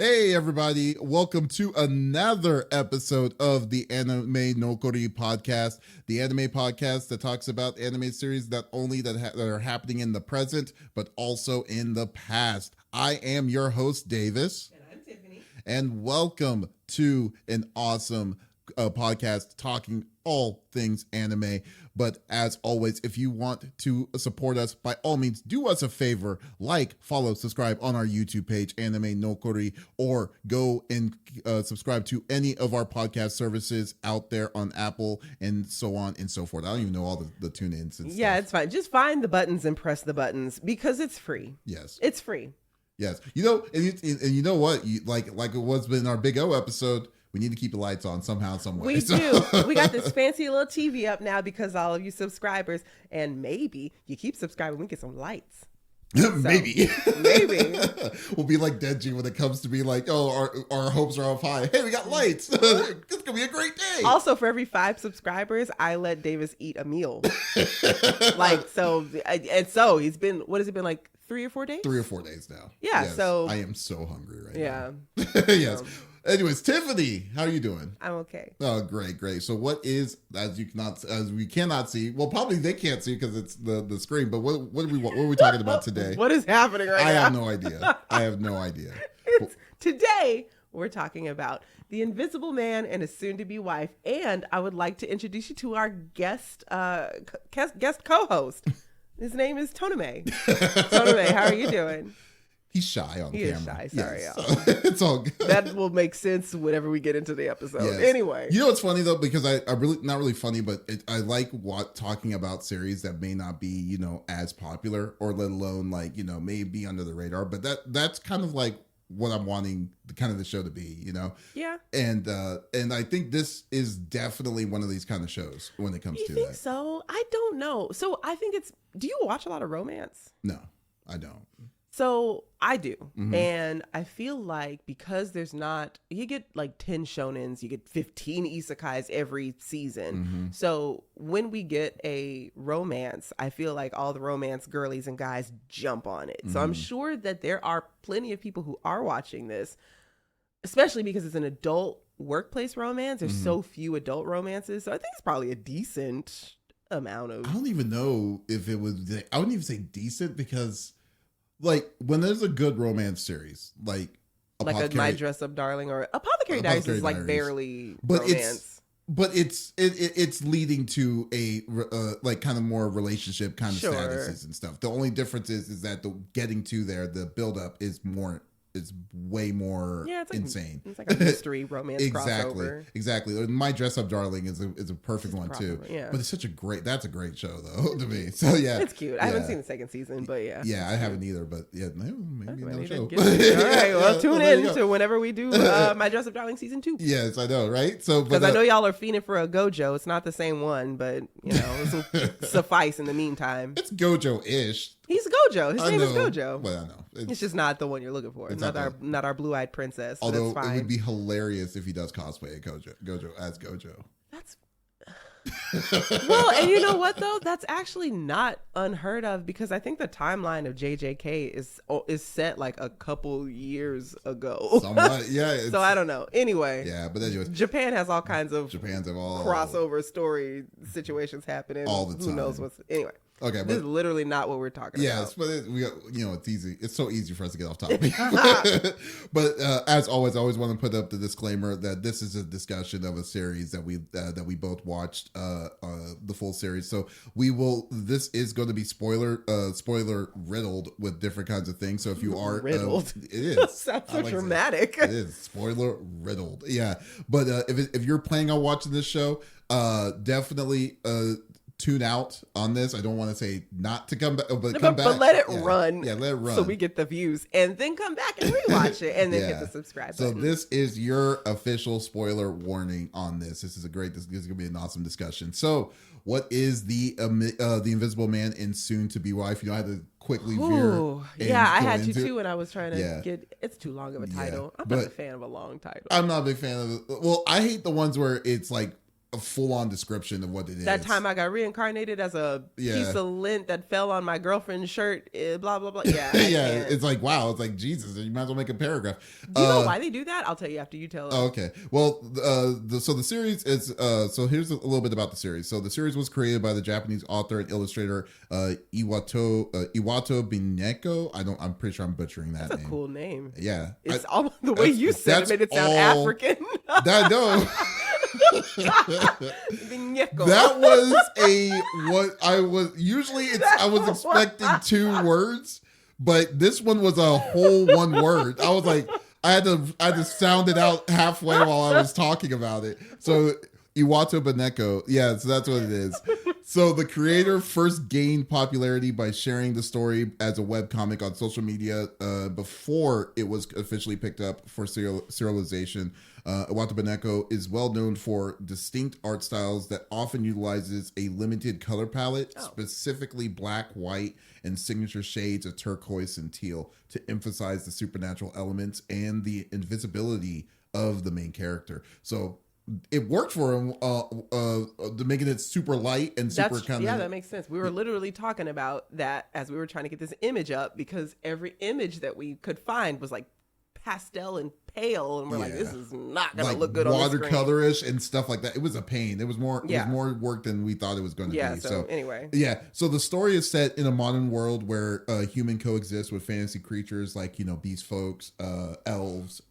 Hey everybody, welcome to another episode of the Anime no Kori podcast, the anime podcast that talks about anime series not only that are happening in the present, but also in the past. I am your host, Davis. And I'm Tiffany. And welcome to an awesome podcast talking all things anime. But as always, if you want to support us, by all means, do us a favor, like, follow, subscribe on our YouTube page, Anime no Kori, or go and subscribe to any of our podcast services out there on Apple and so on and so forth. I don't even know all the tune-ins and stuff. Yeah, it's fine. Just find the buttons and press the buttons because it's free. Yes. It's free. Yes. You know, and you know what? Like it was in our Big O episode, we need to keep the lights on somehow, some way. We do. We got this fancy little TV up now because all of you subscribers, and maybe you keep subscribing, we get some lights. Maybe. Maybe. We'll be like Denji when it comes to be like, oh, our hopes are up high. Hey, we got lights. It's going to be a great day. Also, for every 5 subscribers, I let Davis eat a meal. So he's been, what has it been, like 3 or 4 days? 3 or 4 days now. Yeah, yes. so. I am so hungry right now. Yeah. Yes. Anyways, Tiffany, how are you doing? I'm okay. Oh, great. So what is, as we cannot see, well, probably they can't see because it's the screen, but what are we talking about today? What is happening right now? I have no idea. I have no idea. Today, we're talking about the Invisible Man and his soon-to-be wife, and I would like to introduce you to our guest co-host. His name is Tonome. Tonome, how are you doing? He's shy on camera. He is shy. Sorry, yes. y'all. So, it's all good. That will make sense whenever we get into the episode. Yes. Anyway. You know what's funny, though? Because I really, not really funny, but I like talking about series that may not be, as popular or let alone like, may be under the radar. But that's kind of like what I'm wanting the show to be, Yeah. And I think this is definitely one of these kind of shows when it comes to that. You think so? I don't know. So I think do you watch a lot of romance? No, I don't. So I do. Mm-hmm. And I feel like because you get like 10 shonens, you get 15 isekais every season. Mm-hmm. So when we get a romance, I feel like all the romance girlies and guys jump on it. Mm-hmm. So I'm sure that there are plenty of people who are watching this, especially because it's an adult workplace romance. There's so few adult romances. So I think it's probably a decent amount of. I don't even know if it was, I wouldn't even say decent because like when there's a good romance series, like a My Dress Up Darling or Apothecary Diaries is like barely romance. It's leading to a like kind of more relationship kind of statuses and stuff. The only difference is that the getting to there, the build up is way more insane. It's like a mystery romance crossover. Exactly. My Dress Up Darling is a perfect one too. Yeah. But it's that's a great show though to me. So yeah, it's cute. I haven't seen the second season, but yeah. Yeah, I haven't either. But yeah, maybe another show. All right, well, tune in to whenever we do My Dress Up Darling season 2. Yes, I know, right? So because I know y'all are fiending for a Gojo. It's not the same one, but this will suffice in the meantime. It's Gojo-ish. He's Gojo. His name is Gojo. Well, I know. It's just not the one you're looking for. Not our blue-eyed princess. Although that's fine. It would be hilarious if he does cosplay Gojo as Gojo. That's well, and you know what though? That's actually not unheard of because I think the timeline of JJK is set like a couple years ago. Somewhat, yeah. So I don't know. Anyway. Yeah, but anyways, Japan has all kinds of crossover story situations happening. All the time. Who knows what's anyway. Okay, this is literally not what we're talking about. Yes, but it's easy. It's so easy for us to get off topic. But as always, I always want to put up the disclaimer that this is a discussion of a series that we both watched the full series. So this is going to be spoiler riddled with different kinds of things. So if you are riddled, it is. Sounds so dramatic. It is spoiler riddled. Yeah, but if you're planning on watching this show, definitely tune out on this. I don't want to say not to come back, but come back. But let it run. Yeah, let it run. So we get the views and then come back and rewatch it and then hit the subscribe button. So this is your official spoiler warning on this. This is going to be an awesome discussion. So what is the Invisible Man and soon to be wife? I had to quickly veer. Yeah, I had to too when I was trying to get. It's too long of a title. I'm not a fan of a long title. I'm not a big fan of it. Well, I hate the ones where it's like a full-on description of what it is. That time I got reincarnated as a piece of lint that fell on my girlfriend's shirt, blah, blah, blah. Yeah. It's like, wow. It's like, Jesus, you might as well make a paragraph. Do you know why they do that? I'll tell you after you tell us. Okay. Well, so the series is, so here's a little bit about the series. So the series was created by the Japanese author and illustrator Iwato Bineko. I'm pretty sure I'm butchering that name. That's a cool name. Yeah. It's all the way you said it made it sound African. No. That was what I was usually I was expecting 2 words, but this one was a whole 1 word. I was like, I had to sound it out halfway while I was talking about it. So Iwato Bineko, yeah, so that's what it is. So the creator first gained popularity by sharing the story as a webcomic on social media before it was officially picked up for serialization. Iwato Bineko is well known for distinct art styles that often utilizes a limited color palette, specifically black, white, and signature shades of turquoise and teal to emphasize the supernatural elements and the invisibility of the main character. So it worked for him, making it super light and super kind of... Yeah, that makes sense. We were literally talking about that as we were trying to get this image up, because every image that we could find was like pastel and pale, and we're like, this is not gonna look good on the screen. Watercolorish and stuff like that. It was a pain. It was more work than we thought it was going to be. So anyway, so the story is set in a modern world where human coexists with fantasy creatures like beast folks, elves,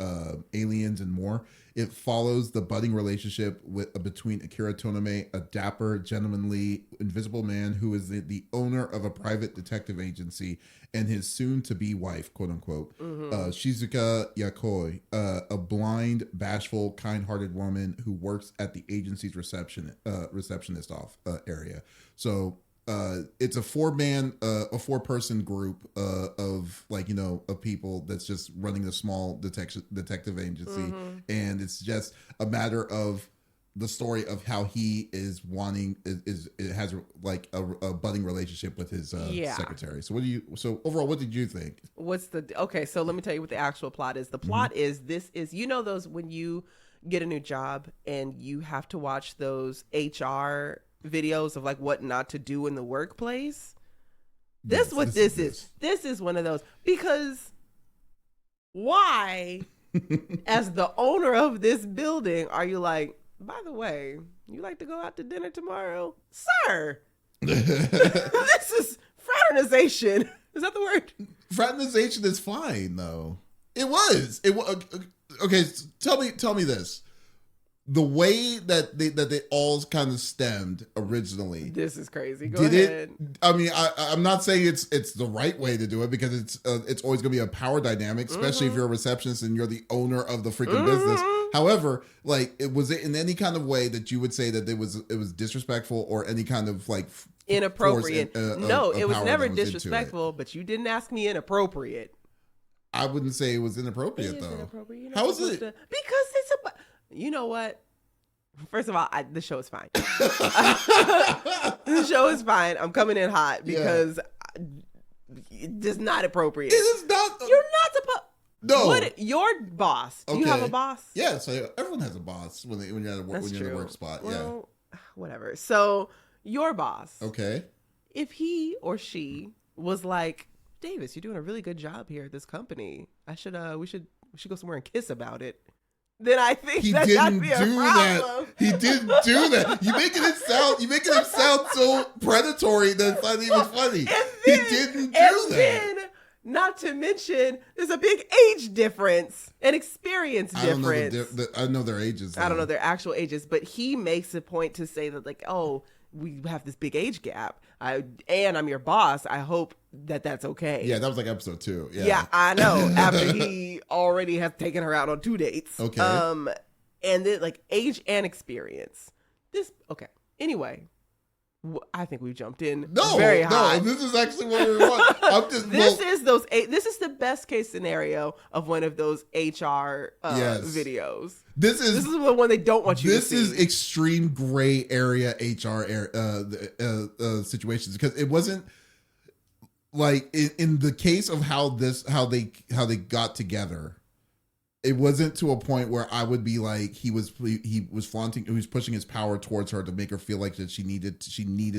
aliens, and more. It follows the budding relationship between Akira Tonome, a dapper, gentlemanly, invisible man who is the owner of a private detective agency, and his soon-to-be wife, quote-unquote, Shizuka Yakoi, a blind, bashful, kind-hearted woman who works at the agency's receptionist area. So it's a 4-person group of of people that's just running a small detective agency, and it's just a matter of the story of how he is wanting it has like a budding relationship with his secretary. So overall, what did you think? So let me tell you what the actual plot is. The plot is those when you get a new job and you have to watch those HR videos of like what not to do in the workplace. This is one of those, because why as the owner of this building are you like, by the way, you like to go out to dinner tomorrow, sir? This is fraternization. Is that the word? Fraternization is fine though. It was okay. Tell me this. The way that they all kind of stemmed originally. This is crazy. Go ahead. I mean, I'm not saying it's the right way to do it, because it's always going to be a power dynamic, especially if you're a receptionist and you're the owner of the freaking business. However, was it in any kind of way that you would say that it was disrespectful or any kind of inappropriate? No, it was never disrespectful, but you didn't ask me inappropriate. I wouldn't say it was inappropriate though. Inappropriate. How is it? Because it's you know what? First of all, the show is fine. The show is fine. I'm coming in hot because it's not appropriate. It is not. You're not supposed. No. Your boss. Do you have a boss? Yeah, so everyone has a boss when you're at a work spot. Well, whatever. So your boss. Okay. If he or she was like, Davis, you're doing a really good job here at this company. We should go somewhere and kiss about it. Then I think he that'd be a problem. That. He didn't do that. You making him sound so predatory that it's not even funny. He didn't do that. Then, not to mention, there's a big age difference and experience difference. I know their ages. I don't know their actual ages, but he makes a point to say that we have this big age gap. And I'm your boss. I hope that's okay. Yeah, that was like episode 2. Yeah, I know. After he already has taken her out on 2 dates. Okay. And then age and experience. Anyway, I think we jumped in very high. No, this is actually what we want. This is the best case scenario of one of those HR videos. This is the one they don't want you to see. This is extreme gray area HR situations, because it wasn't like in the case of how they got together. it wasn't to a point where I would be like he was flaunting, he was pushing his power towards her to make her feel like that she needed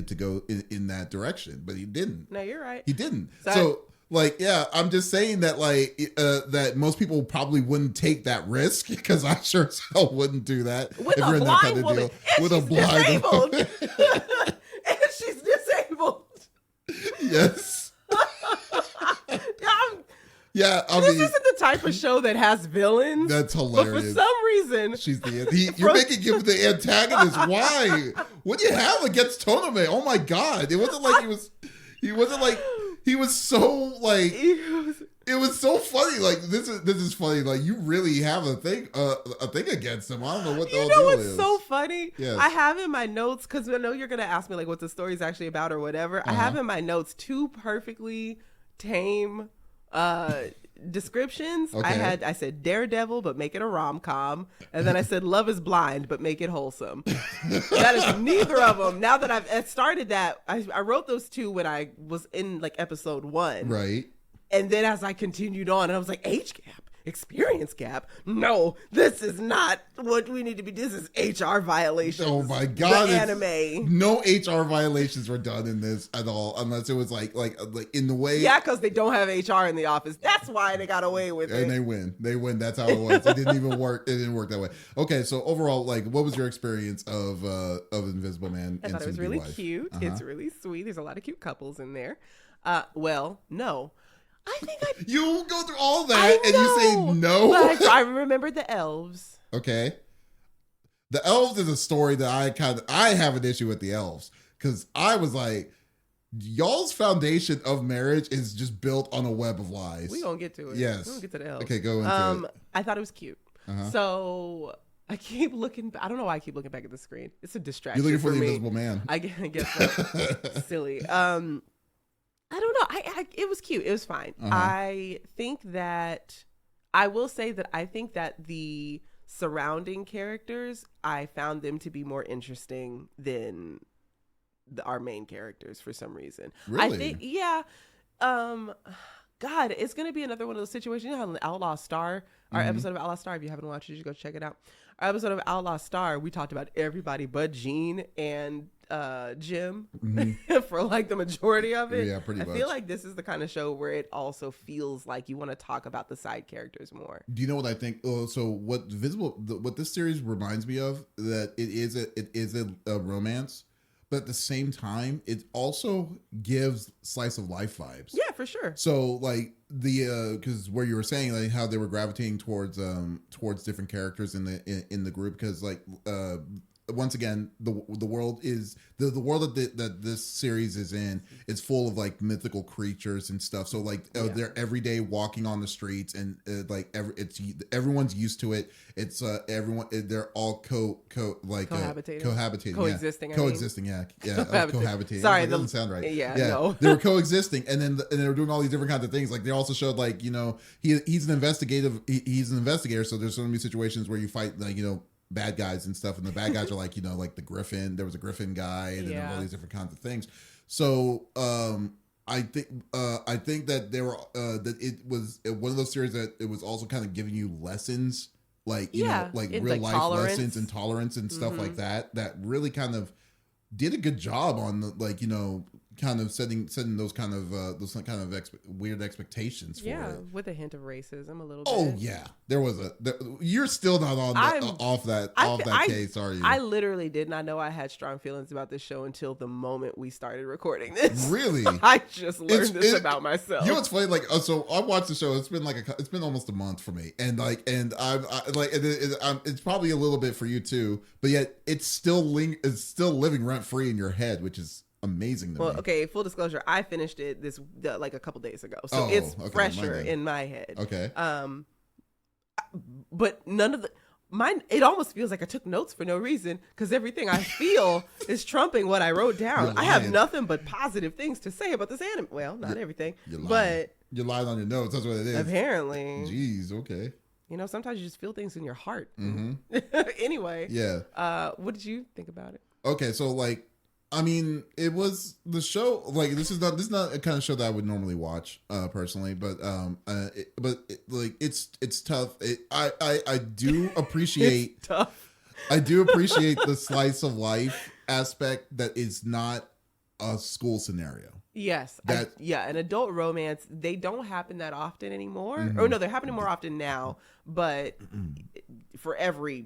to go in that direction, but he didn't. No, you're right. He didn't. So like, yeah, I'm just saying that like that most people probably wouldn't take that risk, because I sure as hell wouldn't do that With if a you're in that blind kind of woman. deal. And With she's a blind disabled. woman. And she's disabled. Yes. Yeah, I this mean, isn't the type of show that has villains. that's But hilarious. for some reason, She's you're making him the antagonist. Why? What do you have against Tonome? Oh my god! It wasn't like he was so like. It was so funny. Like this is funny. Like you really have a thing against him. I don't know what the you whole know deal what's is. so funny? Yes. I have in my notes, because I know you're gonna ask me like what the story's actually about or whatever. I have in my notes 2 perfectly tame descriptions. Okay. I said Daredevil, but make it a rom-com, and then I said Love is Blind, but make it wholesome. That is neither of them. Now that I've started that, I wrote those 2 when I was in like episode 1, Right. and then as I continued on, and I was like, age gap, experience gap. No, this is not what we need to be. This is HR violations. Oh my god! The anime. No HR violations were done in this at all, unless it was like in the way. Yeah, because they don't have HR in the office. That's why they got away with it. And they win. They win. That's how it was. It didn't even work. It didn't work that way. Okay, so overall, like, what was your experience of Invisible Man? I thought it was really cute. It's really sweet. There's a lot of cute couples in there. Well, no. I think You go through all that and you say no. But I remember the elves. Okay. The elves is a story that I have an issue with the elves, because I was like, y'all's foundation of marriage is just built on a web of lies. We gonna get to it. Yes. We gonna get to the elves. Okay, go into it. I thought it was cute. So I keep looking. I don't know why I keep looking back at the screen. It's a distraction. You're looking for the me. Invisible Man. I guess that's silly. I don't know. It was cute. It was fine. I think that I will say that I think that the surrounding characters, I found them to be more interesting than our main characters for some reason. Really? I think, yeah. God, it's gonna be another one of those situations. You know how in Outlaw Star, our episode of Outlaw Star, if you haven't watched it, you should go check it out. Our episode of Outlaw Star, we talked about everybody but Gene and Jim for like the majority of it. Yeah, pretty much. I feel like this is the kind of show where it also feels like you want to talk about the side characters more. Do you know what I think? Oh, so what this series reminds me of, that it is a romance, but at the same time, it also gives slice of life vibes. Yeah, for sure. So like because where you were saying like how they were gravitating towards different characters in the group, because like once again, the world is the world that this series is in is full of like mythical creatures and stuff. So like they're every day walking on the streets, and everyone's used to it. It's everyone, they're all cohabitating, coexisting. Cohabitating. Sorry, that doesn't sound right. Yeah, no. They were coexisting, and then they were doing all these different kinds of things. Like they also showed like, you know, he's an investigator, so there's going to be situations where you fight like, you know, bad guys and stuff, and the bad guys are like, you know, like the Griffin. There was a Griffin guy, and then there were all these different kinds of things. So I think that there were that it was one of those series that it was also kind of giving you lessons, like you know, like real life lessons and tolerance and stuff like that. That really kind of did a good job on the, like, you know, kind of setting those kind of weird expectations for it. With a hint of racism a little bit. Oh yeah, there was you're still not on off that case, are you? I literally did not know I had strong feelings about this show until the moment we started recording this. Really? I just learned this about myself. You know what's funny? Like, so I watched the show. It's been almost a month for me, and it's probably a little bit for you too. But yet, it's still living rent free in your head, which is amazing to me. Okay, full disclosure, I finished it like a couple days ago, so it's fresher in my head. Okay. But none of mine, it almost feels like I took notes for no reason, because everything I feel is trumping what I wrote down. I have nothing but positive things to say about this anime. Well, not everything, but you're lying on your notes. That's what it is. Apparently. Jeez. Okay. You know, sometimes you just feel things in your heart. Mm-hmm. Anyway. Yeah. What did you think about it? Okay, so like, I mean, it was the show. Like, this is not a kind of show that I would normally watch, personally. But like, it's tough. I do appreciate It's tough. I do appreciate the slice of life aspect that is not a school scenario. Yes. An adult romance, they don't happen that often anymore. Mm-hmm. Or no, they're happening more often now. But for every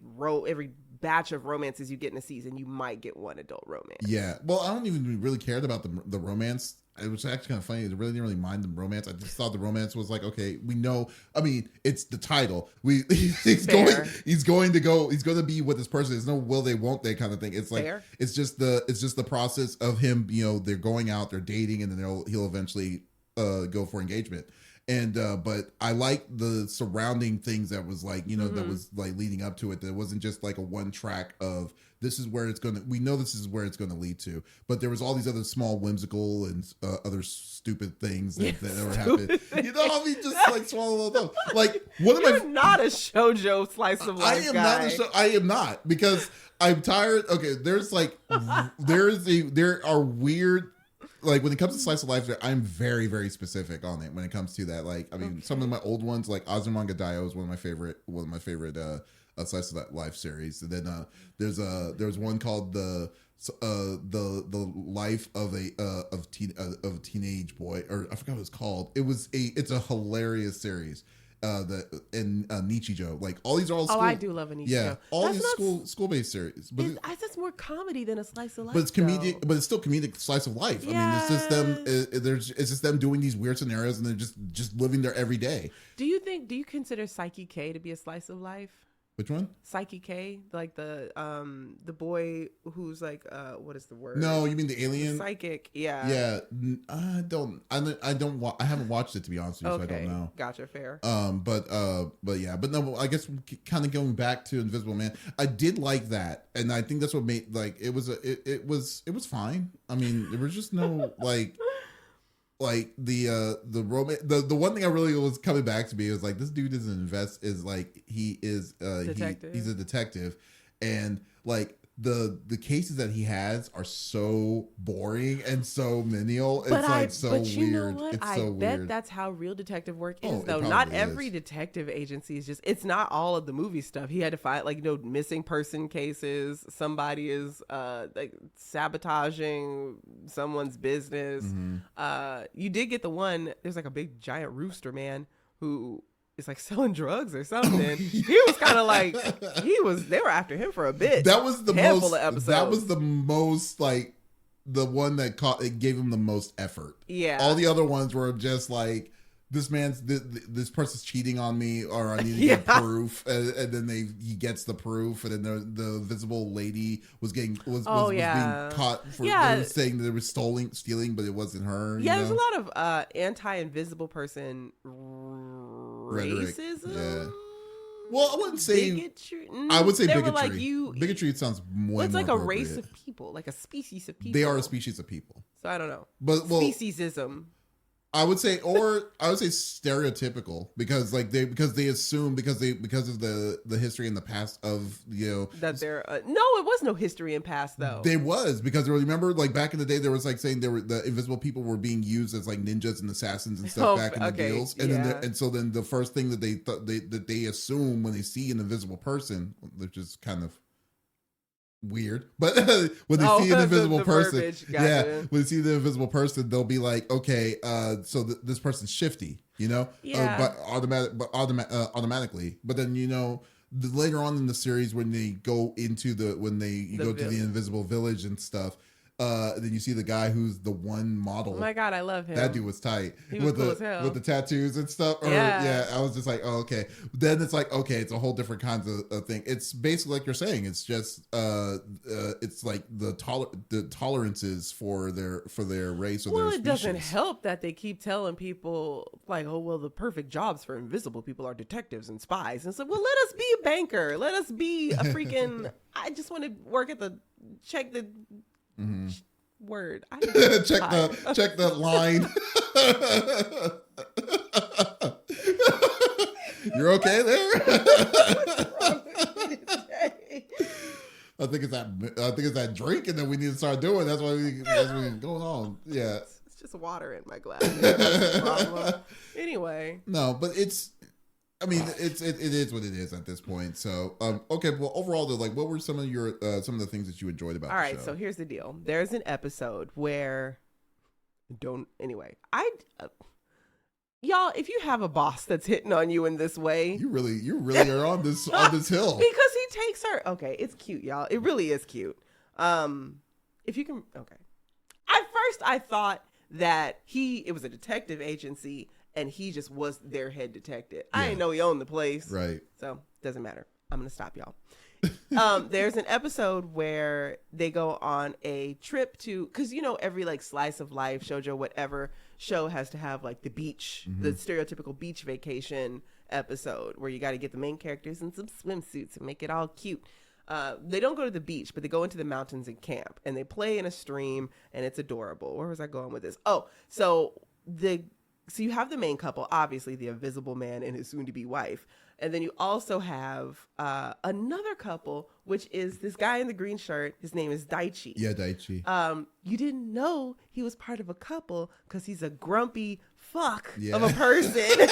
batch of romances you get in a season, you might get one adult romance. Yeah. Well, I don't even really cared about the romance. It was actually kind of funny. I really didn't really mind the romance. I just thought the romance was like, okay, we know. I mean, it's the title. He's going to be with this person. There's no will they, won't they kind of thing. It's like it's just the process of him. You know, they're going out, they're dating, and then he'll eventually go for engagement. And but I like the surrounding things that was like, you know, that was like leading up to it. That wasn't just like a one track of this is where it's gonna. We know this is where it's gonna lead to. But there was all these other small whimsical and other stupid things that ever happened. You know, I mean, just like swallow them. Like You're not a shoujo slice of life guy. I am not, because I'm tired. Okay, there are weird. Like, when it comes to slice of life, I'm very, very specific on it when it comes to that. Like, I mean, some of my old ones, like Azumanga Daioh, is one of my favorite slice of life series. And then there's one called the life of a teenage boy, or I forgot what it's called. It's a hilarious series. Nichijou, like all these are all school. I do love a Nichijou. Yeah, all these school-based series, but that's more comedy than a slice of life. But it's comedic, but it's still comedic slice of life. Yeah. I mean, it's just them. It's just them doing these weird scenarios, and they're just living there every day. Do you consider Psyche K to be a slice of life? Which one? Psyche K, like the boy who's like what is the word? No, you mean the alien? Psychic, yeah. Yeah, I haven't watched it, to be honest with you, Okay. so I don't know. Gotcha, fair. But no, I guess kind of going back to Invisible Man, I did like that, and I think that's what made it was fine. I mean, there was just no like the romance. The one thing I really was coming back to me is like, this dude is like he is he's a detective, and like the cases that he has are so boring and so menial. It's so weird. You know what? It's I so bet weird. that's how real detective work Oh, is, it though. probably Not is. every detective agency is just. It's not all of the movie stuff. He had to find missing person cases. Somebody is like sabotaging someone's business. Mm-hmm. You did get the one. There's like a big giant rooster man who is like selling drugs or something. He was kind of like they were after him for a bit. That was the handful most. of episodes. That was the most like the one that gave him the most effort. Yeah. All the other ones were just like, this person's cheating on me, or I need to get proof, and then he gets the proof, and then the visible lady was being caught for they were saying that they were stealing, but it wasn't her. Yeah, there's a lot of anti-invisible person racism. Yeah. Well, I wouldn't say bigotry. I would say they bigotry. Were like bigotry sounds more. It's like a appropriate. race of people, like a species of people. They are a species of people. So I don't know. But speciesism. I would say stereotypical, because they assume because of the history in the past of, you know, that there no, it was no history in past though. There was, because remember, like back in the day, there was like saying the invisible people were being used as like ninjas and assassins and stuff back in the deals, and so then the first thing that they assume when they see an invisible person, which is kind of weird, but when they see an invisible person, when they see the invisible person, they'll be like, okay, so this person's shifty, you know, but automatically. But then, you know, later on in the series, when they go into to the invisible village and stuff, then you see the guy who's the one model. Oh my god, I love him. That dude was tight. He was cool as hell. With the tattoos and stuff. I was just like, oh, okay. Then it's like, okay, it's a whole different kinds of thing. It's basically like you're saying. It's just it's like the tolerances for their race or their species. It doesn't help that they keep telling people like, oh well, the perfect jobs for invisible people are detectives and spies. And it's like, well, let us be a banker. Let us be a freaking. I just want to work at check the. Mm-hmm. Word. check the line. You're okay there? think it's that drink, and then we need to start doing. That's what's going on. Yeah, it's just water in my glass. That's the problem. Anyway, no, but it is what it is at this point. So, okay. Well, overall, though, like, what were some of the things that you enjoyed about? All the right. show? So here's the deal. There's an episode where y'all, if you have a boss that's hitting on you in this way, you really are on this hill because he takes her. Okay, it's cute, y'all. It really is cute. If you can, okay. At first, I thought that it was a detective agency. And he just was their head detective. I didn't know he owned the place. Right. So, doesn't matter. I'm going to stop y'all. There's an episode where they go on a trip to, because, every, like, slice of life, shoujo, whatever show has to have, like, the beach, the stereotypical beach vacation episode where you got to get the main characters in some swimsuits and make it all cute. They don't go to the beach, but they go into the mountains and camp. And they play in a stream, and it's adorable. Where was I going with this? Oh, so you have the main couple, obviously the invisible man and his soon-to-be wife. And then you also have another couple, which is this guy in the green shirt. His name is Daichi. Yeah, Daichi. You didn't know he was part of a couple because he's a grumpy fuck of a person.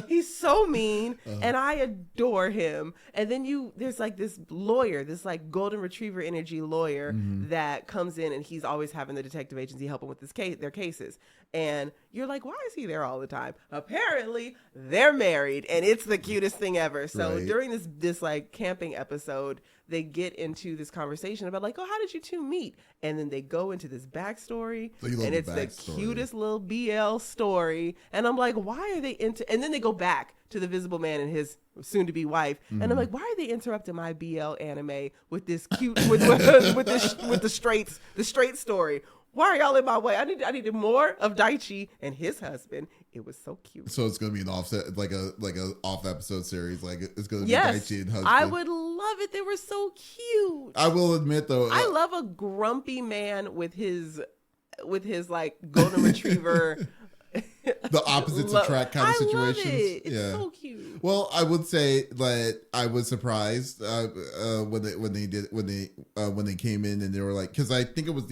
He's so mean, and I adore him. And then there's like this lawyer, this like golden retriever energy lawyer that comes in, and he's always having the detective agency help him with their cases. And you're like, why is he there all the time? Apparently, they're married, and it's the cutest thing ever. So during this like camping episode, they get into this conversation about like, oh, how did you two meet? And then they go into this backstory, and it's the cutest little BL story. And I'm like, why are they into? And then they go back to the Visible Man and his soon-to-be wife, and I'm like, why are they interrupting my BL anime with this cute with the straight story? Why are y'all in my way? I needed more of Daichi and his husband. It was so cute. So it's gonna be an offset, like a off episode series. Like it's gonna be Daichi and husband. I would love it. They were so cute. I will admit though, I love a grumpy man with his like golden retriever. The opposites attract kind of situations. I love it. It's so cute. Well, I would say that I was surprised when they came in and they were like, because I think it was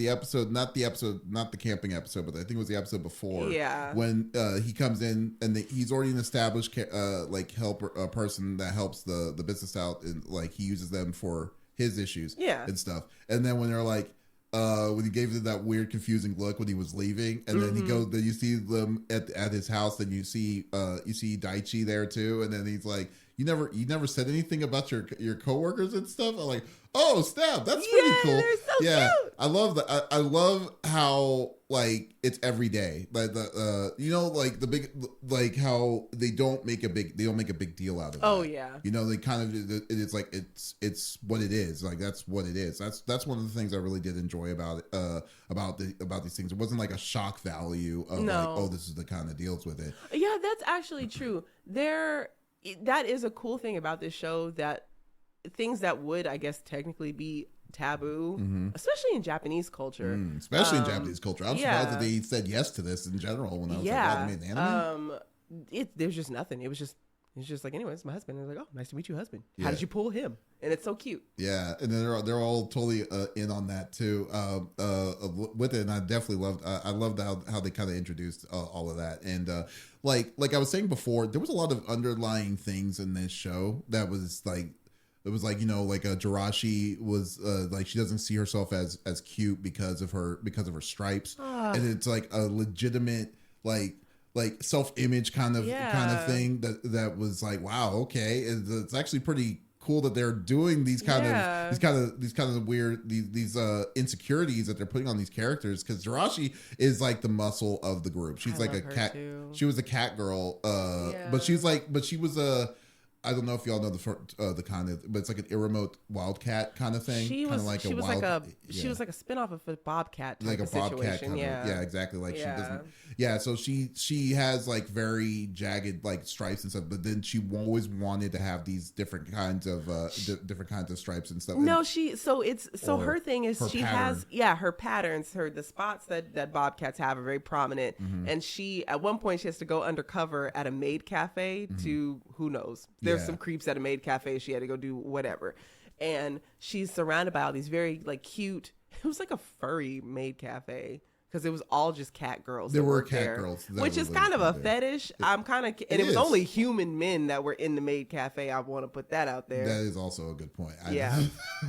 not the camping episode, but I think it was the episode before. Yeah. When he comes in and he's already an established person that helps the business out, and like he uses them for his issues. And stuff. And then when they're like, when he gave them that weird, confusing look when he was leaving, and then he goes, then you see them at his house, then you see Daichi there too, and then he's like, you never said anything about your coworkers and stuff. I'm like, oh snap, that's pretty cool. They're so cute. I love that. I love how like it's every day, like like the big, like how they don't make a big deal out of it. Oh yeah, they kind of, it's like it's what it is. Like that's what it is. That's one of the things I really did enjoy about it, about these things. It wasn't like a shock value of like, oh, this is the kind of deals with it. Yeah, that's actually true. That is a cool thing about this show, that things that would, I guess, technically be taboo, especially in Japanese culture. Especially in Japanese culture. I'm surprised that they said yes to this in general when I was like, wow, they made an anime? There's just nothing. It was just like, anyways, my husband. And I was like, oh, nice to meet you, husband. How did you pull him? And it's so cute. Yeah, and then they're all totally in on that too with it. And I definitely loved how they kind of introduced all of that. And like I was saying before, there was a lot of underlying things in this show that was like, it was like, like Jirashi was like, she doesn't see herself as cute because of her stripes, and it's like a legitimate like self-image kind of thing that was like, wow, okay, it's actually pretty cool that they're doing these kind of weird these insecurities that they're putting on these characters, because Jirashi is like the muscle of the group. She's like a cat too. She was a cat girl, but she was a, I don't know if y'all know the kind of, but it's like an Irremote Wildcat kind of thing. She was like she was like a spinoff of a Bobcat type, like a Bobcat kind of, yeah, exactly. Like she doesn't, so she has like very jagged like stripes and stuff, but then she always wanted to have these different kinds of stripes and stuff. No, her thing is she has her patterns, the spots that Bobcats have are very prominent, and she at one point she has to go undercover at a maid cafe to, who knows, there's some creeps at a maid cafe, she had to go do whatever. and she's surrounded by all these very like cute. It was like a furry maid cafe. Because it was all just cat girls. There that were worked cat there, girls, which is kind of a fetish. I'm kind of, and it was only human men that were in the maid cafe. I want to put that out there. That is also a good point. Yeah,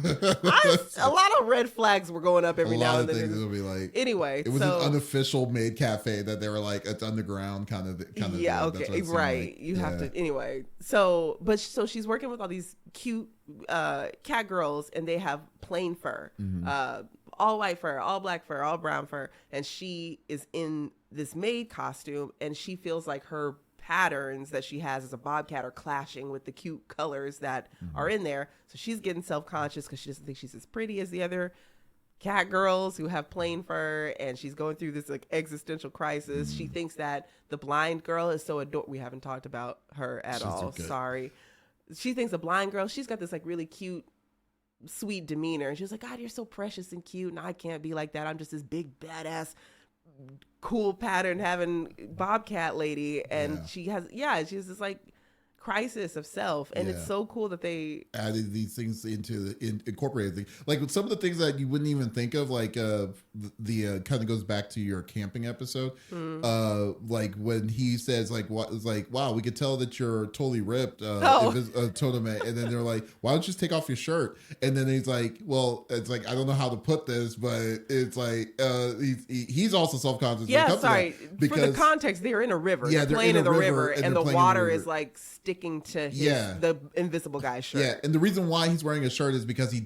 a lot of red flags were going up every now and then. A lot of things will be like. Anyway, it was an unofficial maid cafe that they were like it's underground kind of. Yeah, okay, right. Like. You have to anyway. So she's working with all these cute cat girls, and they have plain fur. All white fur, all black fur, all brown fur. And she is in this maid costume, and she feels like her patterns that she has as a bobcat are clashing with the cute colors that are in there. So she's getting self-conscious because she doesn't think she's as pretty as the other cat girls who have plain fur, and she's going through this like existential crisis. She thinks that the blind girl is so adorable. We haven't talked about her at all. Sorry. She thinks the blind girl, she's got this like really cute, sweet demeanor, and she was like, God, you're so precious and cute, and I can't be like that. I'm just this big badass cool pattern having bobcat lady, and she's this like crisis of self, and it's so cool that they added these things incorporated things, like with some of the things that you wouldn't even think of, like the kind of goes back to your camping episode, like when he says like what is like, wow, we could tell that you're totally ripped, Totome, and then they're like, why don't you just take off your shirt? And then he's like, well, it's like I don't know how to put this, but it's like he's also self-conscious. For the context, they're in a river, they're playing in the river, and the water is like sticking to the invisible guy's shirt. Yeah, and the reason why he's wearing a shirt is because he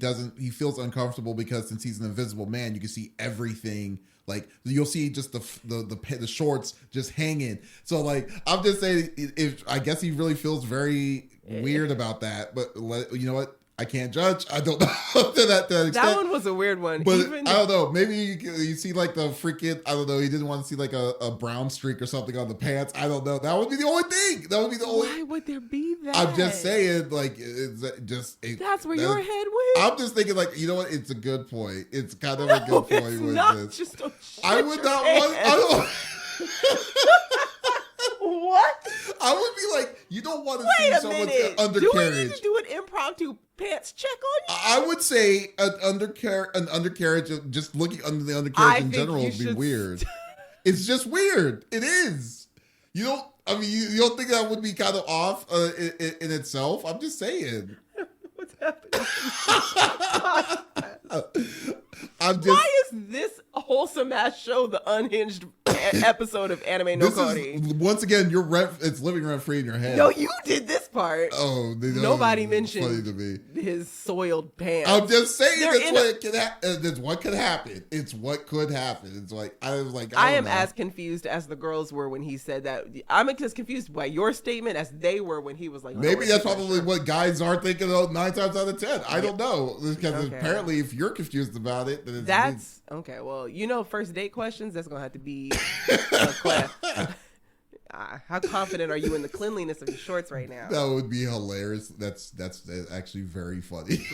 feels uncomfortable, because since he's an invisible man, you can see everything. Like you'll see just the shorts just hanging. So like I'm just saying, if I guess he really feels very weird about that, but you know what? I can't judge. I don't know to that extent. That one was a weird one. But I don't know. Maybe you see like the freaking, I don't know. He didn't want to see like a brown streak or something on the pants. I don't know. That would be the only thing. That would be the only. Why would there be that? I'm just saying, like, that's where your head went. I'm just thinking, like, you know what? It's a good point. It's kind of a good point it's with not this. Just I would not want. I don't. What? I would be like, you don't want to see someone's undercarriage. Do we need to do an impromptu pants check on you? I would say an undercarriage, just looking under the undercarriage in general would be weird. It's just weird. It is. You don't. I mean, you don't think that would be kind of off in itself? I'm just saying. What's happening? Why is this wholesome ass show the unhinged episode of Anime No Cody? Once again, it's living rent free in your head. No, you did this part. Oh, nobody mentioned his soiled pants. I'm just saying that's what could happen. It's what could happen. It's like I am as confused as the girls were when he said that. I'm as confused by your statement as they were when he was like. Maybe that's probably what guys are thinking 9 times out of 10. I don't know, because apparently if you're confused about it, then that's okay. Well, first date questions. That's gonna have to be. How confident are you in the cleanliness of your shorts right now? That would be hilarious. That's actually very funny.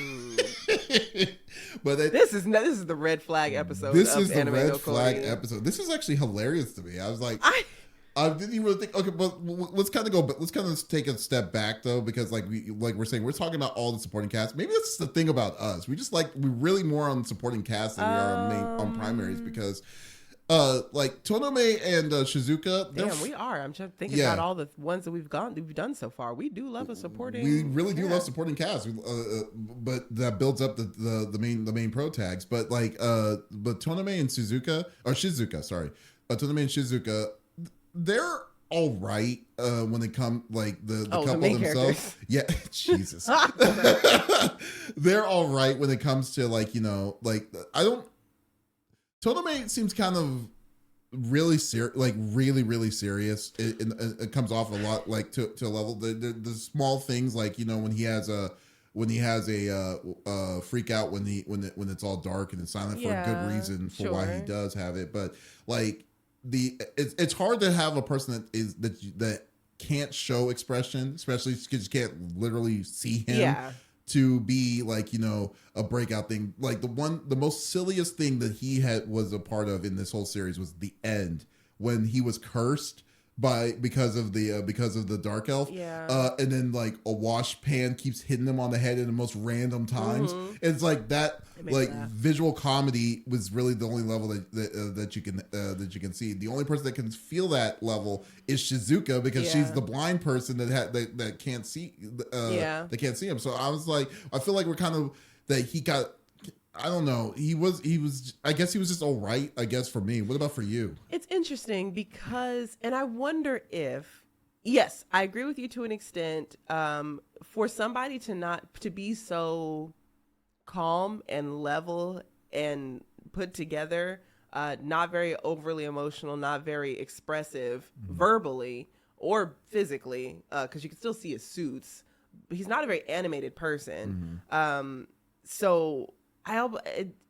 But this is the red flag episode. This is the red flag episode. This is actually hilarious to me. I was like, I didn't even really think. Okay, but let's kind of go. But let's kind of take a step back though, because like we're saying, we're talking about all the supporting cast. Maybe that's the thing about us. We really more on supporting cast than we are on primaries, because. Like Tonome and Shizuka. Damn, we are. I'm just thinking about all the ones that we've done so far. We do love a supporting. We really do love supporting cast, but that builds up the main pro tags. But but Tonome and Shizuka, sorry, Tonome and Shizuka, they're all right when they come like the couple themselves. Characters. Yeah, Jesus, they're all right when it comes to I don't. Tonome seems kind of really serious, like really serious. It comes off a lot like to a level. The small things, like when he has a freak out when it's all dark and it's silent for a good reason for why he does have it. But like it's hard to have a person that can't show expression, especially because you can't literally see him. Yeah. To be like, a breakout thing. Like the most silliest thing that he was a part of in this whole series was the end when he was cursed because of the dark elf. Yeah. And then like a wash pan keeps hitting him on the head in the most random times. It's like that. Like visual comedy was really the only level that you can see. The only person that can feel that level is Shizuka, because she's the blind person that can't see that can't see him. So I was like, I feel like we're kind of that he got. I don't know. He was. I guess he was just all right. I guess for me. What about for you? It's interesting because, and I wonder if, yes, I agree with you to an extent. For somebody to be so calm and level and put together, not very overly emotional, not very expressive verbally or physically, because you can still see his suits. But he's not a very animated person. So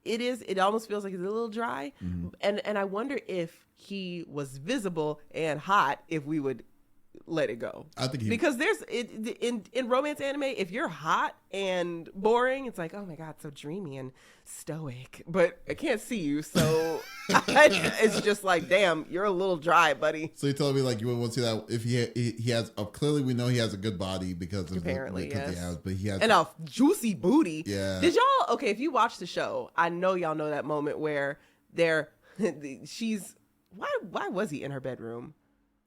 it almost feels like it's a little dry. And I wonder if he was visible and hot, if we would let it go. I think because there's in romance anime, if you're hot and boring, it's like, oh my god, so dreamy and stoic, but I can't see you, so it's just like, damn, you're a little dry, buddy. So you're telling me like you would want to see that if he has clearly we know he has a good body because of apparently but he has and a juicy booty. Yeah. Did y'all if you watch the show, I know y'all know that moment where she's why was he in her bedroom?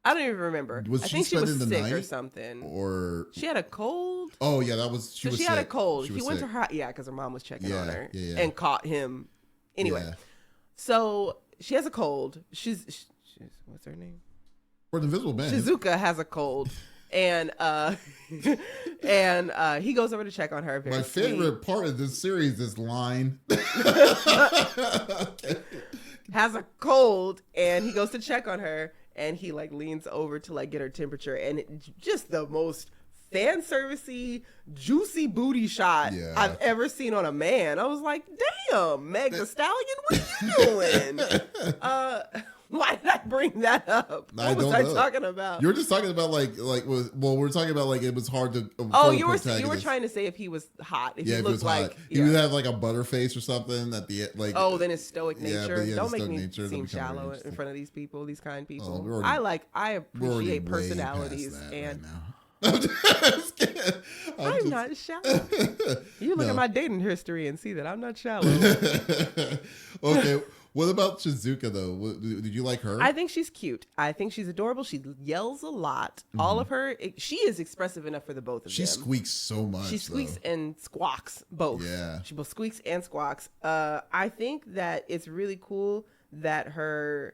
I don't even remember. I think she was sick or something. Or she had a cold. Oh yeah, that was she. So was she sick. had a cold. He went to her because her mom was checking on her yeah. and caught him. Anyway, so she has a cold. She's what's her name? We're the Invisible Man. Shizuka has a cold, and he goes over to check on her. My favorite part of this series is line. Has a cold, and he goes to check on her. And he like leans over to like get her temperature, and it's just the most fan servicey, juicy booty shot I've ever seen on a man. I was like, damn, Meg the Stallion, what are you doing? Why did I bring that up? What was I talking about? You were just talking about we're talking about like it was hard to. You were trying to say if he was hot. If he looked like he would have like a butterface or something at the like. Oh, then his stoic nature. Don't make me seem shallow really in front of these people, these kind people. Oh, I appreciate personalities and. Right I'm not shallow. You look at my dating history and see that I'm not shallow. Okay. What about Shizuka, though? Did you like her? I think she's cute. I think she's adorable. She yells a lot. All of her, she is expressive enough for the both of them. She squeaks so much. She squeaks and squawks, both. Yeah. She both squeaks and squawks. I think that it's really cool that her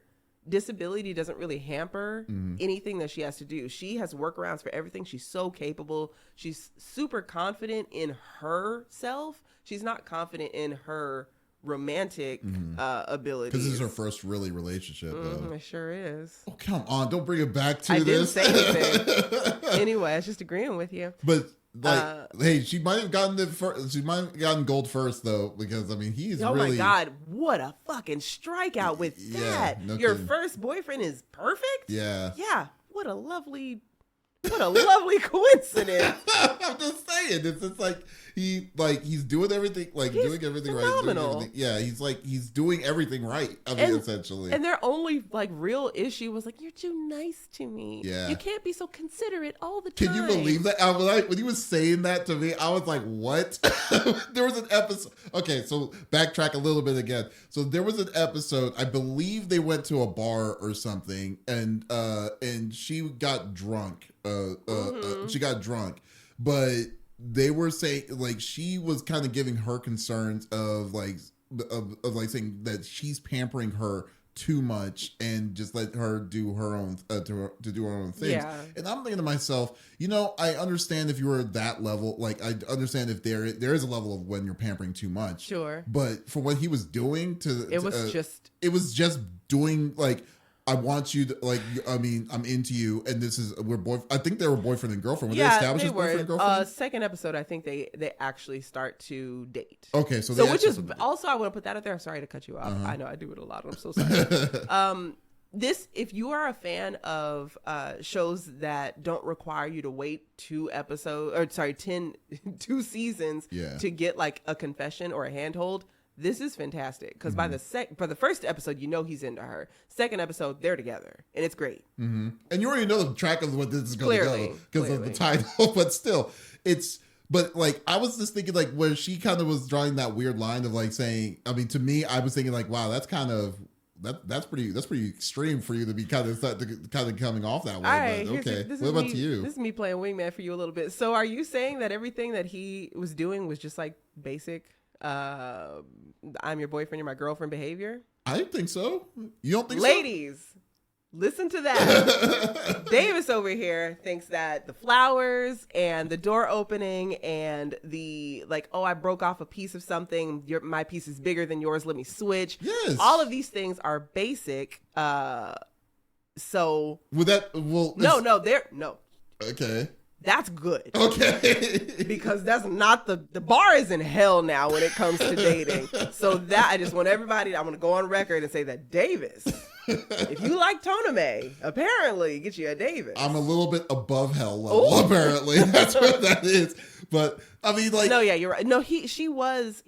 disability doesn't really hamper anything that she has to do. She has workarounds for everything. She's so capable. She's super confident in herself. She's not confident in her romantic abilities. Because this is her first really relationship, though. It sure is. Oh, come on. Don't bring it back to this. I didn't say anything. Anyway, I was just agreeing with you. But, hey, she might have gotten she might have gotten gold first, though, because, I mean, he's really... Oh, my God. What a fucking strikeout with that. No Your kidding. first boyfriend is perfect? Yeah. Yeah. What a lovely coincidence. I'm just saying. It's just like... he's doing everything, doing everything phenomenal. right. Yeah, he's doing everything right. I mean, essentially. And their only real issue was you're too nice to me. Yeah. You can't be so considerate all the time. Can you believe that? I was like, when he was saying that to me, I was like, what? There was an episode. Okay, so backtrack a little bit again. So there was an episode, I believe they went to a bar or something, and she got drunk. She got drunk, but they were saying she was kind of giving her concerns of saying that she's pampering her too much and just let her do her own to do her own things. Yeah. And I'm thinking to myself, I understand if you were at that level. I understand if there is a level of when you're pampering too much. Sure. But for what he was doing it was just doing I want you to I'm into you, and this is I think they were boyfriend and girlfriend. Were they established as boyfriend and girlfriend? Second episode, I think they actually start to date. Okay, so which is also, I want to put that out there. I'm sorry to cut you off. I know I do it a lot. I'm so sorry. If you are a fan of shows that don't require you to wait 2 seasons to get a confession or a handhold, this is fantastic because by the first episode, you know he's into her. Second episode, they're together, and it's great. And you already know the track of what this is going to go because of the title, but still, But like, I was just thinking like where she kind of was drawing that weird line of like saying, I mean, to me, I was thinking like, wow, that's kind of that's pretty extreme for you to be kind of coming off that way. All right, but okay, what about you? This is me playing wingman for you a little bit. So, are you saying that everything that he was doing was just like basic? I'm your boyfriend, you're my girlfriend behavior? I think so. You don't think Ladies, listen to that. Davis over here thinks that the flowers and the door opening and the like, oh, I broke off a piece of something. My piece is bigger than yours. Let me switch. Yes. All of these things are basic. So would that? Well, no. Okay. That's good. Okay. Because that's not the bar is in hell now when it comes to dating. So that I just want everybody, I'm going to go on record and say that Davis, if you like Toname, apparently get you a Davis. I'm a little bit above hell level, apparently. That's what that is. But I mean, like, no, yeah, you're right. No, he was,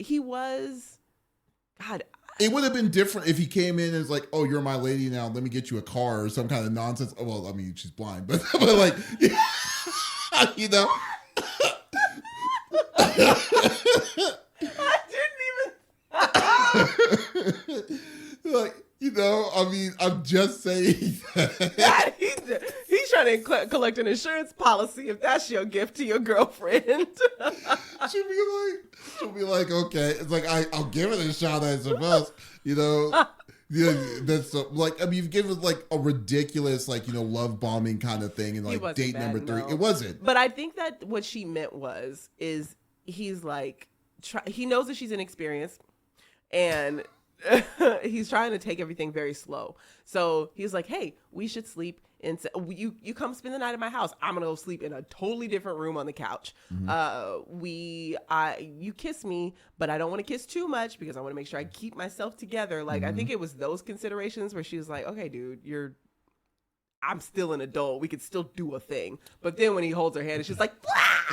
God. It would have been different if he came in and was like, oh, you're my lady now. Let me get you a car or some kind of nonsense. Well, I mean, she's blind, but like, you know. I didn't even. Like, you know, I mean, I'm just saying that. He's trying to collect an insurance policy if that's your gift to your girlfriend. She'll be like, okay. It's like, I'll give it a shot, I suppose. You know, that's like, I mean, you've given like a ridiculous, like, you know, love bombing kind of thing. And like date bad, number 3. no. It wasn't. But I think that what she meant is he's like, he knows that she's inexperienced and he's trying to take everything very slow. So he's like, hey, we should sleep you come spend the night at my house. I'm gonna go sleep in a totally different room on the couch. You kiss me, but I don't want to kiss too much because I want to make sure I keep myself together. Like, I think it was those considerations where she was like, okay, dude, I'm still an adult. We could still do a thing. But then when he holds her hand, and she's like,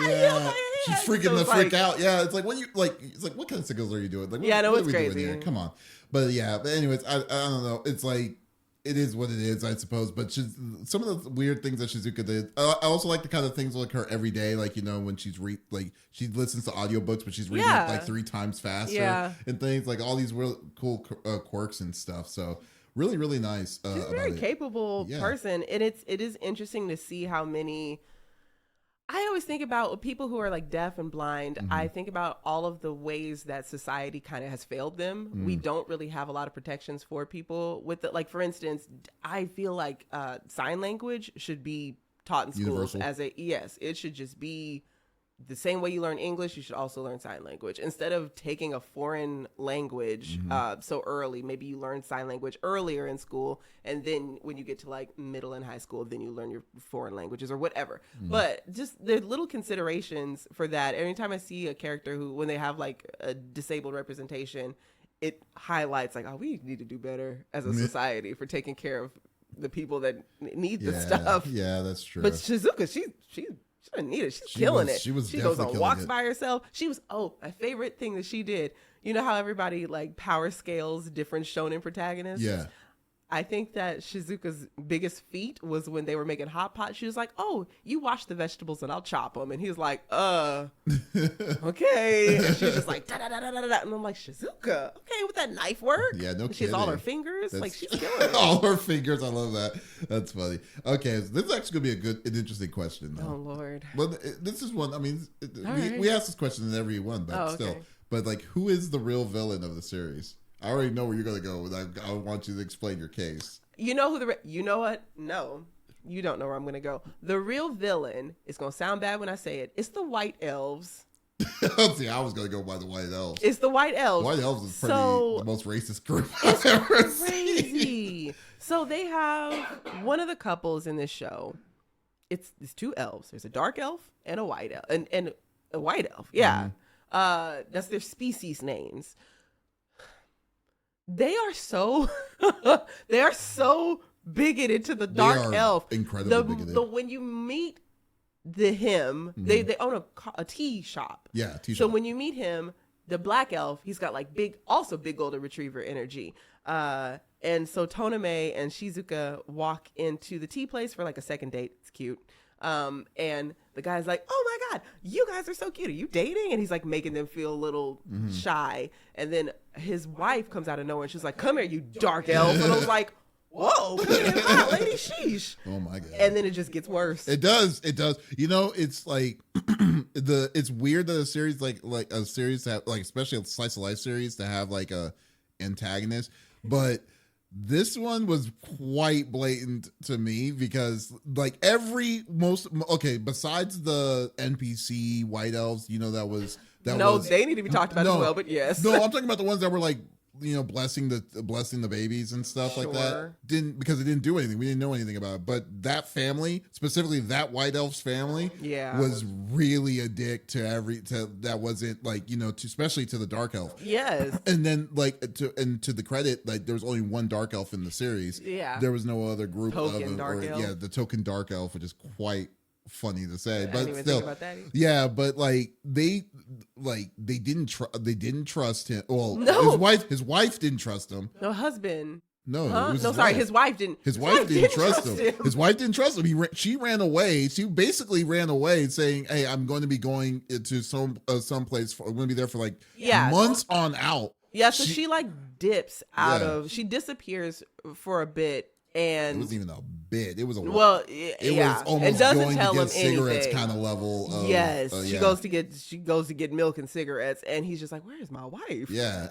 yeah, she's freaking the freak out. Yeah, it's like, when you like, it's like, what kind of signals are you doing? Like, yeah, no, it's crazy. crazy. Come on. But yeah, but anyways, I don't know. It's like, it is what it is, I suppose. But some of the weird things that Shizuka did. I also like the kind of things like her every day, like, you know, when she's she listens to audiobooks, but she's reading it like 3 times faster and things like all these real cool quirks and stuff. So really, really nice. She's a very capable person, and it is interesting to see how many. I always think about people who are like deaf and blind. I think about all of the ways that society kind of has failed them. We don't really have a lot of protections for people with it. Like, for instance, I feel like sign language should be taught in schools universal. It should just be the same way you learn English, you should also learn sign language. Instead of taking a foreign language so early, maybe you learn sign language earlier in school, and then when you get to like middle and high school, then you learn your foreign languages or whatever. But just there's little considerations for that. Anytime I see a character who, when they have like a disabled representation, it highlights like, oh, we need to do better as a society for taking care of the people that need the stuff. Yeah, that's true. But Shizuka, she doesn't need it. She's killing it. She goes on walks by herself. My favorite thing that she did. You know how everybody like power scales different shonen protagonists? Yeah. I think that Shizuka's biggest feat was when they were making hot pot. She was like, oh, you wash the vegetables and I'll chop them. And he was like, okay. And she was just like, da-da-da-da-da-da. And I'm like, Shizuka, okay, with that knife work? Yeah, no kidding. She has all her fingers. Like, she's killing it. All her fingers. I love that. That's funny. Okay, so this is actually going to be an interesting question, though. Oh, Lord. But this is one, I mean, we ask this question in every one, but still. But, like, who is the real villain of the series? I already know where you're going to go. I want you to explain your case. You know who you know what? No, you don't know where I'm going to go. The real villain, it's going to sound bad when I say it. It's the White Elves. See, I was going to go by the White Elves. It's the White Elves. White Elves is probably the most racist group I've ever seen. So they have one of the couples in this show. It's 2 elves. There's a dark elf and a white elf. And a white elf. Yeah. That's their species names. They are so bigoted to the dark elf. Incredibly bigoted. When you meet they own a tea shop. Yeah, tea shop. So when you meet him, the black elf, he's got like big golden retriever energy. And so Tonome and Shizuka walk into the tea place for like a second date. It's cute. And the guy's like, oh my God, you guys are so cute. Are you dating? And he's like making them feel a little shy. And then his wife comes out of nowhere and she's like, come here, you dark elf. And I was like, whoa, hot lady, sheesh. Oh my God. And then it just gets worse. It does. You know, it's like it's weird that a series like a series that like, especially a slice of life series, to have like a antagonist, but this one was quite blatant to me because like besides the NPC white elves, you know, they need to be talked about as well, but yes. No, I'm talking about the ones that were like, you know, blessing the babies and stuff like that. Because it didn't do anything. We didn't know anything about it. But that family, specifically that white elf's family, was really a dick to that wasn't like, you know, especially to the dark elf. Yes. And then like to the credit, like there was only one dark elf in the series. Yeah. There was no other group token dark elf. Yeah, the token dark elf, which is quite funny to say, I but didn't even still, think about that either. yeah, but like they didn't trust him. Well, No. his wife didn't trust him. No, husband. No, Huh? it was No, his sorry, wife. his wife didn't. His wife didn't trust him. him. His wife didn't trust him. She ran away. She basically ran away, saying, "Hey, I'm going to be going to some place. I'm going to be there for like months on out." Yeah, so she like dips out of. She disappears for a bit, and it wasn't even a bit. It was a it was almost it doesn't going tell to him get cigarettes anything. kind of level. Of, yes, she goes to get milk and cigarettes, and he's just like, "Where's my wife?" Yeah,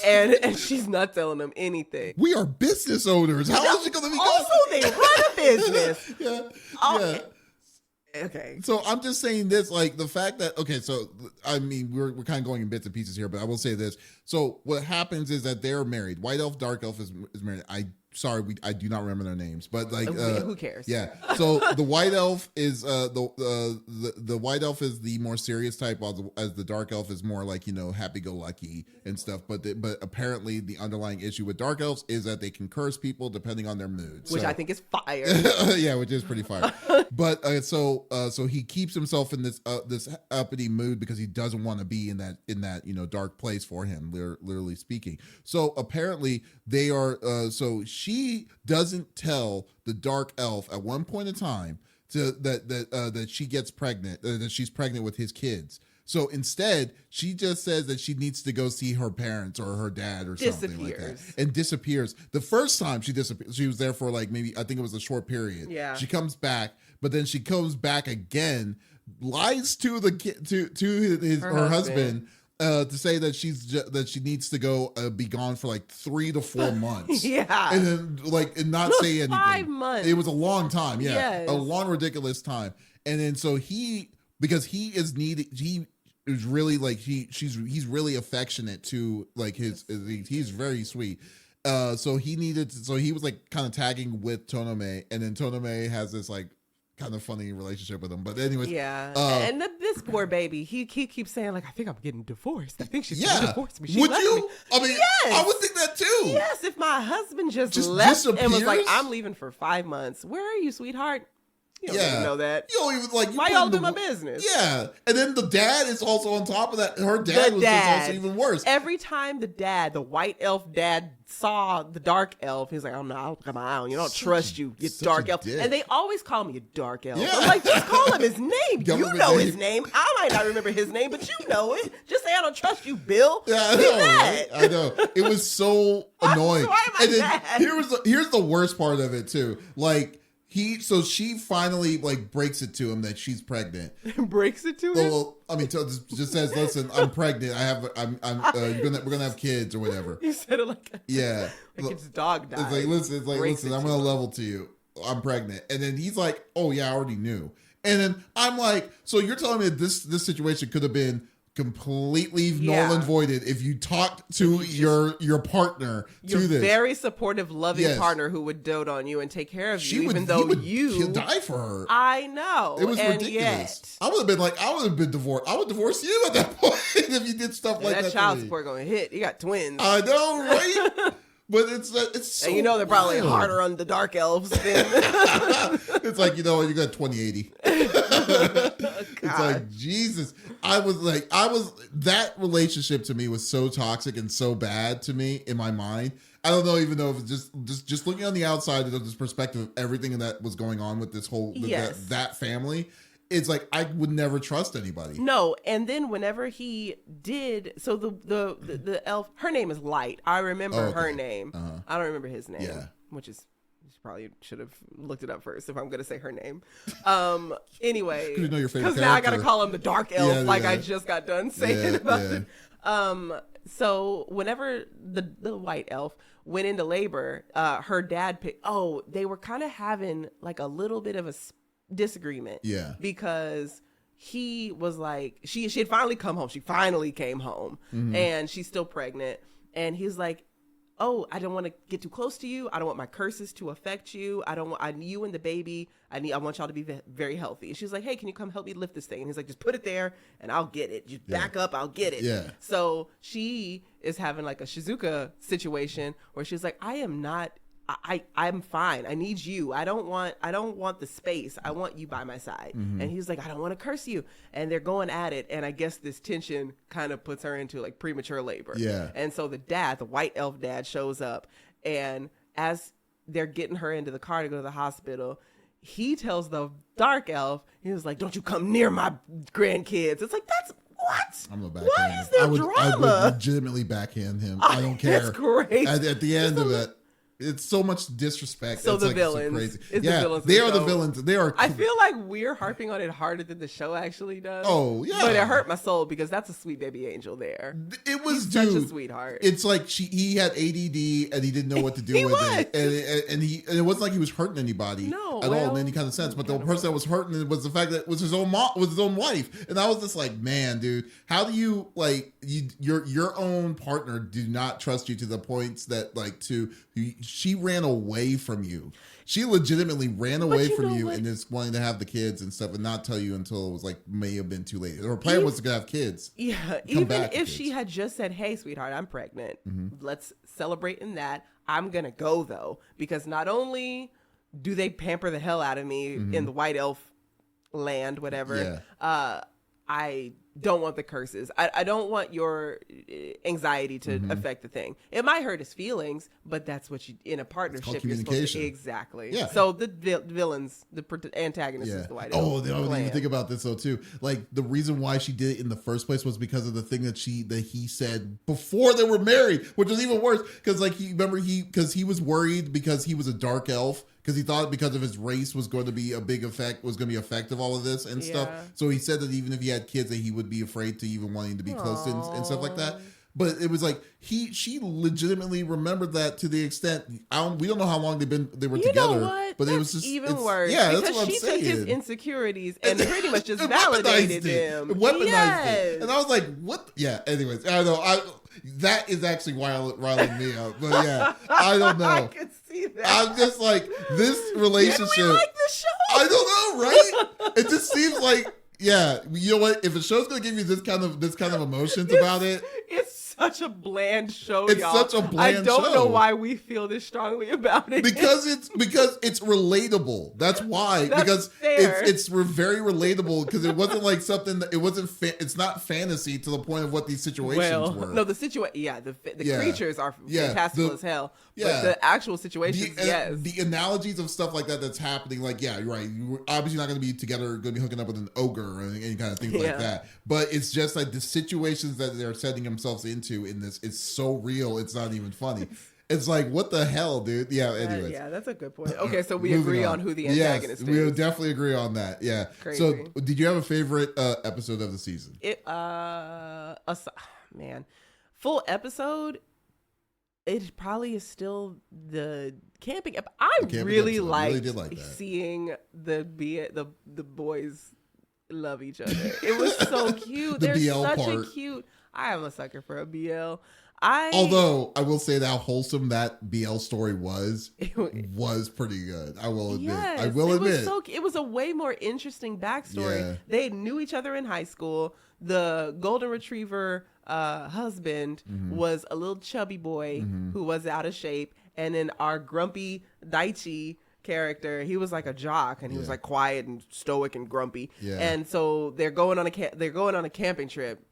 and she's not telling him anything. We are business owners. How is she going to be? Also, they run a business. yeah. Okay. So I'm just saying this, like the fact that so I mean we're kind of going in bits and pieces here, but I will say this. So what happens is that they're married. White elf, dark elf is married. I do not remember their names, but like who cares? Yeah. So the white elf is the white elf is the more serious type, as the dark elf is more like, you know, happy go lucky and stuff. But apparently the underlying issue with dark elves is that they can curse people depending on their mood, which I think is fire. Yeah, which is pretty fire. But so he keeps himself in this uppity mood because he doesn't want to be in that you know, dark place for him, literally speaking. So apparently they are so she doesn't tell the dark elf at one point in time that she gets pregnant, that she's pregnant with his kids. So instead, she just says that she needs to go see her parents or her dad or something like that, and disappears. The first time she disappeared, she was there for like maybe, I think it was a short period. Yeah. She comes back, but then she comes back again, lies to her husband. To say that she needs to go be gone for like 3 to 4 months. Yeah. And then like not say anything. 5 months. It was a long time. Yeah. Yes. A long, ridiculous time. And then so because he is needed, he is really like, he's really affectionate to like he's very sweet. So he was like kind of tagging with Tonome, and then Tonome has this like kind of funny relationship with him. But anyways, and this poor baby, he keeps saying like, I think I'm getting divorced. I think she's gonna divorce me. Would you? I mean, yes. I would think that too. Yes, if my husband just left and was like, I'm leaving for 5 months. Where are you, sweetheart? You don't even know that. You don't even like. Why y'all do my business? Yeah, and then the dad is also on top of that. Her dad was just also even worse. Every time the white elf dad, saw the dark elf, he's like, "Oh no, come on, you don't trust you dark elf." And they always call me a dark elf. Yeah. I'm like, just call him his name. You know his name. I might not remember his name, but you know it. Just say I don't trust you, Bill. Yeah, I know. Right? I know. It was so annoying. And then here's the worst part of it too. Like. She finally like breaks it to him that she's pregnant. Breaks it to him? Well, I mean, just says, "Listen, I'm pregnant. We're gonna have kids or whatever." You said it like it's dog died. It's like listen, I'm gonna level to you. I'm pregnant, and then he's like, "Oh yeah, I already knew." And then I'm like, "So you're telling me that this situation could have been completely null and voided if you talked to your partner your very supportive, loving partner who would dote on you and take care of you, he'll die for her. I know. It was ridiculous. I would have been divorced. I would divorce you at that point if you did stuff like that. That child support gonna hit. You got twins. I know, right? But it's so and they're probably harder on the dark elves than it's like, you got 2080. It's like, Jesus. That relationship to me was so toxic and so bad to me in my mind. I don't know, even though if it's just looking on the outside of this perspective of everything that was going on with this whole, that family. It's like, I would never trust anybody. No, and then whenever he did, so the elf, her name is Light. I remember her name. I don't remember his name, which is, probably should have looked it up first if I'm going to say her name. Anyway, you know your favorite because now I got to call him the Dark Elf, I just got done saying about it. So whenever the white elf went into labor, her dad they were kind of having like a little bit of a disagreement. Yeah. Because he was like, she had finally come home. She finally came home, and she's still pregnant. And he's like, oh, I don't want to get too close to you. I don't want my curses to affect you. You and the baby, I want y'all to be very healthy. And she's like, hey, can you come help me lift this thing? And he's like, just put it there and I'll get it. Just back up, I'll get it. Yeah. So she is having like a Shizuka situation where she's like, I'm fine. I need you. I don't want the space. I want you by my side. And he's like, I don't want to curse you. And they're going at it. And I guess this tension kind of puts her into like premature labor. Yeah. And so the white elf dad shows up. And as they're getting her into the car to go to the hospital, he tells the dark elf, he was like, don't you come near my grandkids. It's like, that's what? I'm a backhand. Why is there drama? I would legitimately backhand him. I don't care. That's great. At the end of it, it's so much disrespect. So it's the like villains. So crazy. It's the villains. They are the villains. They are. I feel like we're harping on it harder than the show actually does. Oh yeah. But it hurt my soul because that's a sweet baby angel there. It was such a sweetheart. It's like he had ADD and he didn't know what to do with it, and it wasn't like he was hurting anybody at all in any kind of sense. But the person that was hurting it was the fact that it was his own mom, was his own wife, and I was just like, man, dude, how do you your own partner do not trust you to the points that she ran away from you. She legitimately ran away from you and is wanting to have the kids and stuff and not tell you until it was like may have been too late. Her plan was to have kids. Yeah. Even if she had just said, hey, sweetheart, I'm pregnant. Let's celebrate in that. I'm going to go though, because not only do they pamper the hell out of me in the white elf land, whatever, I don't want the curses. I don't want your anxiety to affect the thing. It might hurt his feelings, but that's what you, in a partnership, you're supposed to. Exactly. Yeah. So the villains, the antagonists is the white elf. Oh, I didn't even think about this though too. Like the reason why she did it in the first place was because of the thing that he said before they were married, which was even worse. Because he was worried because he was a dark elf. Because he thought because of his race was going to be a big effect, was going to be effect of all of this and stuff. So he said that even if he had kids, that he would be afraid to even wanting to be close to and stuff like that. But it was like she legitimately remembered that to the extent we don't know how long they were together. Know what? But that's it was just even worse. Yeah, because that's what I'm saying. She took his insecurities and pretty much just validated them. Weaponized it. And I was like, what? Yeah. Anyways, I know that is actually riling me up. But yeah, I don't know. I can see that. I'm just like, this relationship. Did we like the show? I don't know, right? It just seems like, yeah, you know what? If a show's gonna give you this kind of emotions about it, it's such a bland show, it's y'all. such a bland show. I don't know why we feel this strongly about it. Because it's relatable. That's why. Because fair. it's very relatable. Because it wasn't like something that it's not fantasy to the point of what these situations were. No, the creatures are fantastical as hell. But the actual situations, the analogies of stuff like that's happening. Like, yeah, you're right. You're obviously not going to be together, going to be hooking up with an ogre or any kind of things like that. But it's just like the situations that they're setting themselves into in this, it's so real, it's not even funny. It's like, what the hell, dude? Yeah, anyways. Yeah, that's a good point. Okay, so we agree on who the antagonist is. We definitely agree on that. Yeah. Crazy. So, did you have a favorite episode of the season? Full episode, it probably is still the camping. I really liked seeing the boys love each other. It was so cute. The They're BL such part. a cute. I am a sucker for a BL. Although I will say that how wholesome that BL story was pretty good. I will admit. It was a way more interesting backstory. Yeah. They knew each other in high school. The golden retriever husband was a little chubby boy who was out of shape, and then our grumpy Daichi character, he was like a jock, and he was like quiet and stoic and grumpy. Yeah. And so they're going on a camping trip.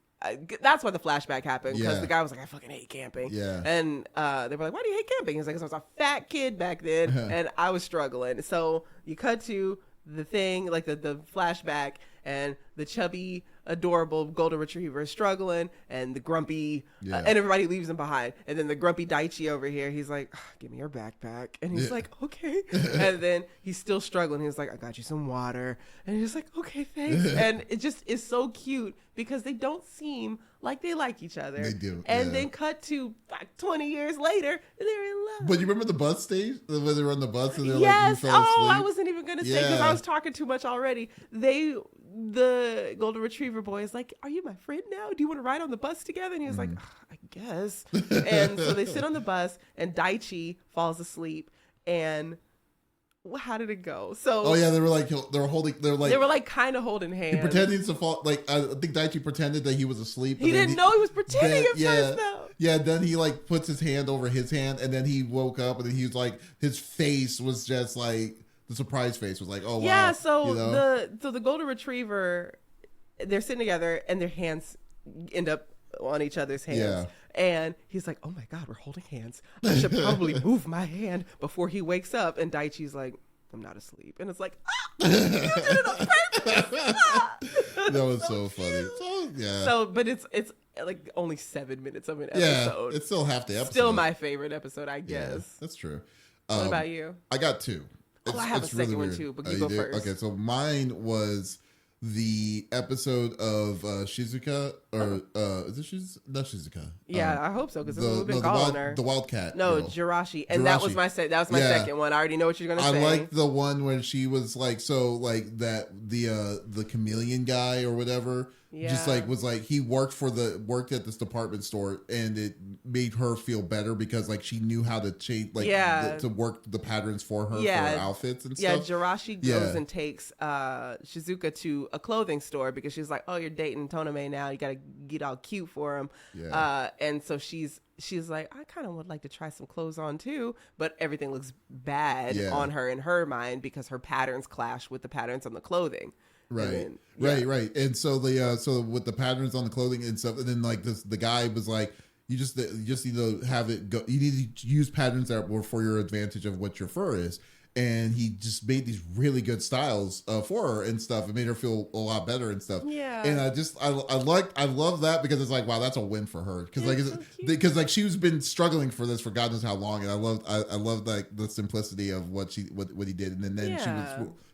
That's why the flashback happened, because the guy was like, I fucking hate camping. Yeah. And they were like, why do you hate camping? He's like, 'cause I was a fat kid back then and I was struggling. So you cut to the thing, like the flashback, and the chubby, adorable golden retriever is struggling, and the grumpy, and everybody leaves him behind. And then the grumpy Daichi over here, he's like, give me your backpack. And he's like, okay. And then he's still struggling. He's like, I got you some water. And he's like, okay, thanks. And it just is so cute because they don't seem like they like each other. They do. And then cut to like 20 years later, they're in love. But you remember the bus stage? When they were on the bus and they're like, you Yes. fell asleep? Oh, I wasn't even going to say, because I was talking too much already. The golden retriever boy is like, are you my friend now? Do you want to ride on the bus together? And he was like, I guess. And so they sit on the bus, and Daichi falls asleep. And how did it go? So they were like, they were like kind of holding hands. he pretending to fall. Like, I think Daichi pretended that he was asleep. He didn't know he was pretending at first, though. Yeah, then he like puts his hand over his hand, and then he woke up, and then he was like, his face was just like, the surprise face was like, oh wow. Yeah, so the golden retriever, they're sitting together, and their hands end up on each other's hands. Yeah. And he's like, oh my God, we're holding hands. I should probably move my hand before he wakes up. And Daichi's like, I'm not asleep. And it's like, you did it on purpose. That was so funny. So, yeah. So, but it's like only 7 minutes of an episode. Yeah, it's still half the episode. Still my favorite episode, I guess. Yeah, that's true. What about you? I got two. I have a second one too, but you go first. Okay, so mine was the episode of Shizuka, or is it not Shizuka? Yeah, I hope so, because we've been calling her the Wildcat. No, girl. Jirashi, and that was my second one. I already know what you're gonna say. I like the one when she was like, so like that the chameleon guy or whatever. Yeah. Just like was like he worked at this department store, and it made her feel better because like she knew how to change to work the patterns for her for her outfits and stuff. Yeah, Jirashi goes and takes Shizuka to a clothing store because she's like, oh, you're dating Tonome now, you gotta get all cute for him. Yeah. And so she's like, I kind of would like to try some clothes on too, but everything looks bad on her in her mind because her patterns clash with the patterns on the clothing. Right, right. And so so with the patterns on the clothing and stuff, and then like the guy was like, you just need to have it go. You need to use patterns that were for your advantage of what your fur is. And he just made these really good styles for her and stuff. It made her feel a lot better and stuff. Yeah. And I love that because it's like, wow, that's a win for her. Because like she's been struggling for this for God knows how long. And I love like the simplicity of what he did. And then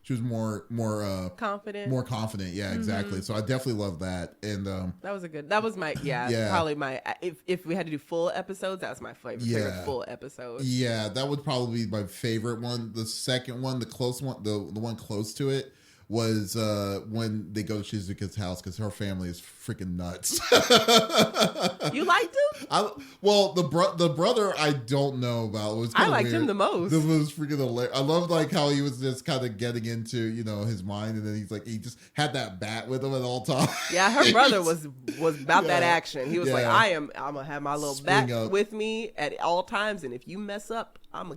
she was more confident. More confident. Yeah, exactly. So I definitely love that. And that was my probably my if we had to do full episodes, that was my favorite full episode. Yeah, that would probably be my favorite one. The second one, the close one, the one close to it was when they go to Shizuka's house because her family is freaking nuts. You liked him? The brother I don't know about. It was I liked him the most. It was freaking hilarious. I loved like how he was just kind of getting into his mind, and then he's like he just had that bat with him at all times. Yeah, her brother was about that action. He was like, I'm gonna have my little bat with me at all times, and if you mess up, I'm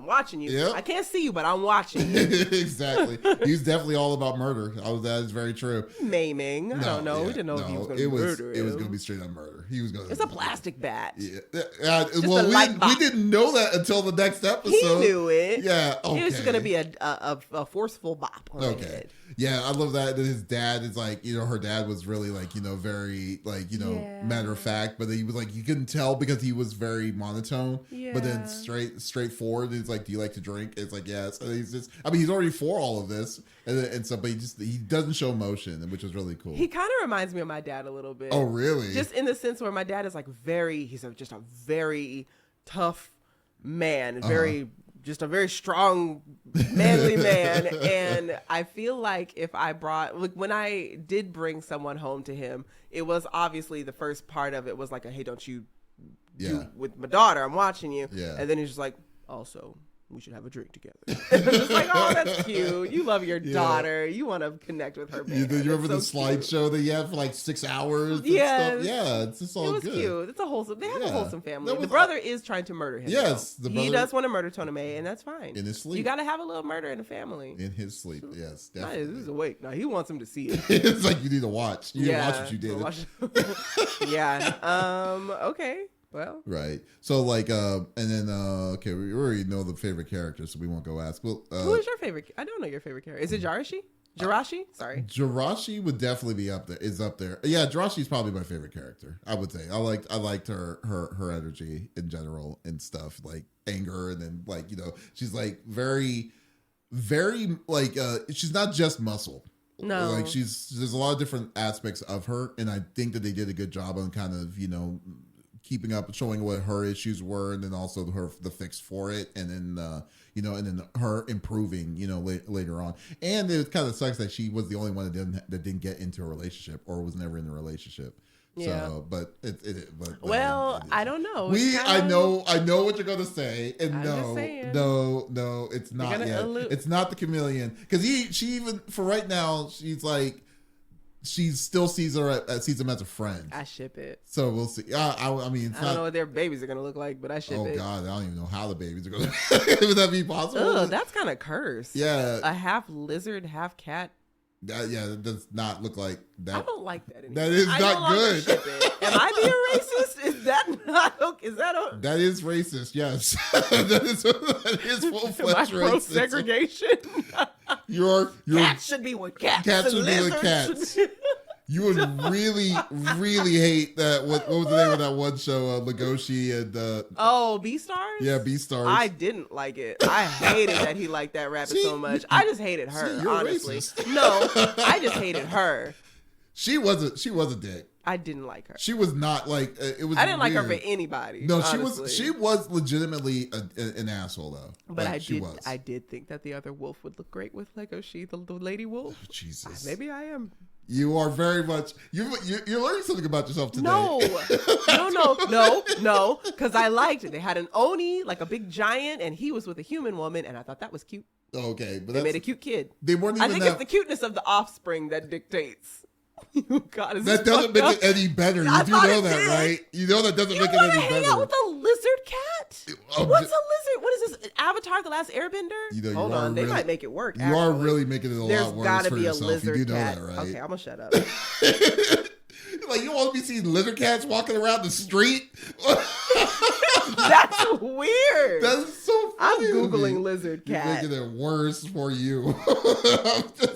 watching you. Yep. I can't see you, but I'm watching you. Exactly. He's definitely all about murder. That is very true. Maiming. I don't know. We didn't know if he was going to murder. It was going to be straight on murder. He was going to. It's a plastic bat. Yeah. We didn't know that until the next episode. He knew it. Yeah. Okay. It was going to be a forceful bop on the head. Yeah, I love that. And his dad is like, her dad was really like, very like, matter of fact, but he was like, you couldn't tell because he was very monotone, but then straightforward. It's like, do you like to drink? It's like, yes. And he's already for all of this. And so, but he doesn't show emotion, which is really cool. He kind of reminds me of my dad a little bit. Oh, really? Just in the sense where my dad is like he's just a very tough man, just a very strong, manly man. And I feel like if I when I did bring someone home to him, it was obviously the first part of it was like, hey, don't you do with my daughter, I'm watching you. Yeah. And then he's just like, also, we should have a drink together. It's like, oh, that's cute. You love your daughter. You want to connect with her. You remember the slideshow that you had for like 6 hours? Yes. And stuff? Yeah, it's just all good. It was cute. It's a wholesome. They have a wholesome family. Was, the brother is trying to murder him. Yes, the brother, he does want to murder Tonome, and that's fine. In his sleep, you got to have a little murder in the family. In his sleep, yes, definitely. This is awake. Now he wants him to see it. It's like you need to watch. You need to watch what you did. Yeah. Okay. Well, right. So like, and then okay, we already know the favorite character, so we won't go ask. Well, who is your favorite? I don't know your favorite character. Is it Jirashi? Sorry. Jirashi would definitely be up there. Is up there. Yeah, Jirashi's probably my favorite character. I would say. I liked her energy in general and stuff, like anger, and then like she's like very, very like she's not just muscle. No, like there's a lot of different aspects of her, and I think that they did a good job on kind of keeping up, showing what her issues were, and then also the fix for it, and then and then her improving, later on. And it kind of sucks that she was the only one that didn't get into a relationship or was never in a relationship. Yeah. So, but I don't know. I know what you're gonna say, and no, it's not yet. It's not the chameleon, because she even for right now she's like. She still sees him as a friend. I ship it. So we'll see. I mean, I don't know what their babies are gonna look like, but I ship it. Oh God, I don't even know how the babies are gonna. Would that be possible? Oh, that's kind of cursed. Yeah, a half lizard, half cat. That does not look like that. I don't like that anymore. That is not good. Am I being racist? Is that not okay? That is racist. Yes, that is full-fledged racist. Segregation. Your cats should be with cats. Cats should be with cats. You would really, really hate that. What was the name of that one show? Legoshi and Beastars? Yeah, Beastars. I didn't like it. I hated that he liked that rabbit so much. I just hated her. Honestly, racist. No, I just hated her. She was a dick. I didn't like her. She was not like it was. I didn't weird. like her for anybody. No, honestly. she was legitimately an asshole though. But like, I did think that the other wolf would look great with Legoshi, the lady wolf. Oh, Jesus, maybe I am. You are very much you're learning something about yourself today. No, because I liked it. They had an Oni, like a big giant, and he was with a human woman, and I thought that was cute. Okay, but they made a cute kid. They weren't even. I think it's the cuteness of the offspring that dictates. God, that doesn't make it any better. You do know that, right? You know that doesn't make it any better. You hang out with a lizard cat? What's a lizard? What is this? Avatar: The Last Airbender? Hold on, they might make it work. You are really making it a lot worse gotta for be yourself. A lizard you do know cat. that, right? Okay, I'm gonna shut up. Like, you want to be seeing lizard cats walking around the street? That's weird. That's so funny. I'm Googling lizard cat. You're making it worse for you.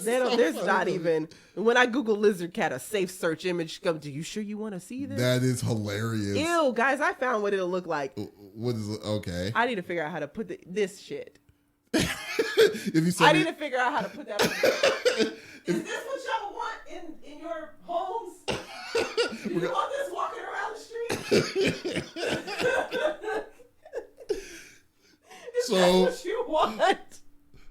There's not even, when I Google lizard cat, a safe search image comes. Are you sure you want to see this? That is hilarious. Ew, guys, I found what it'll look like. What is it? Okay. I need to figure out how to put this shit. I need to figure out how to put that on. Is this what y'all want in your homes? Do you want this walking around the street? Is that what you want?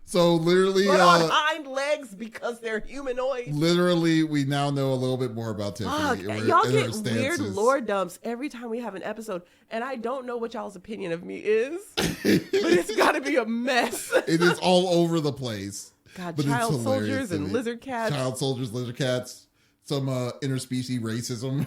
So literally, but on hind legs because they're humanoid. Literally, we now know a little bit more about Tiffany. Y'all get weird lore dumps every time we have an episode, and I don't know what y'all's opinion of me is, but it's got to be a mess. It is all over the place. God, child soldiers and lizard cats. Child soldiers, lizard cats. Some interspecies racism.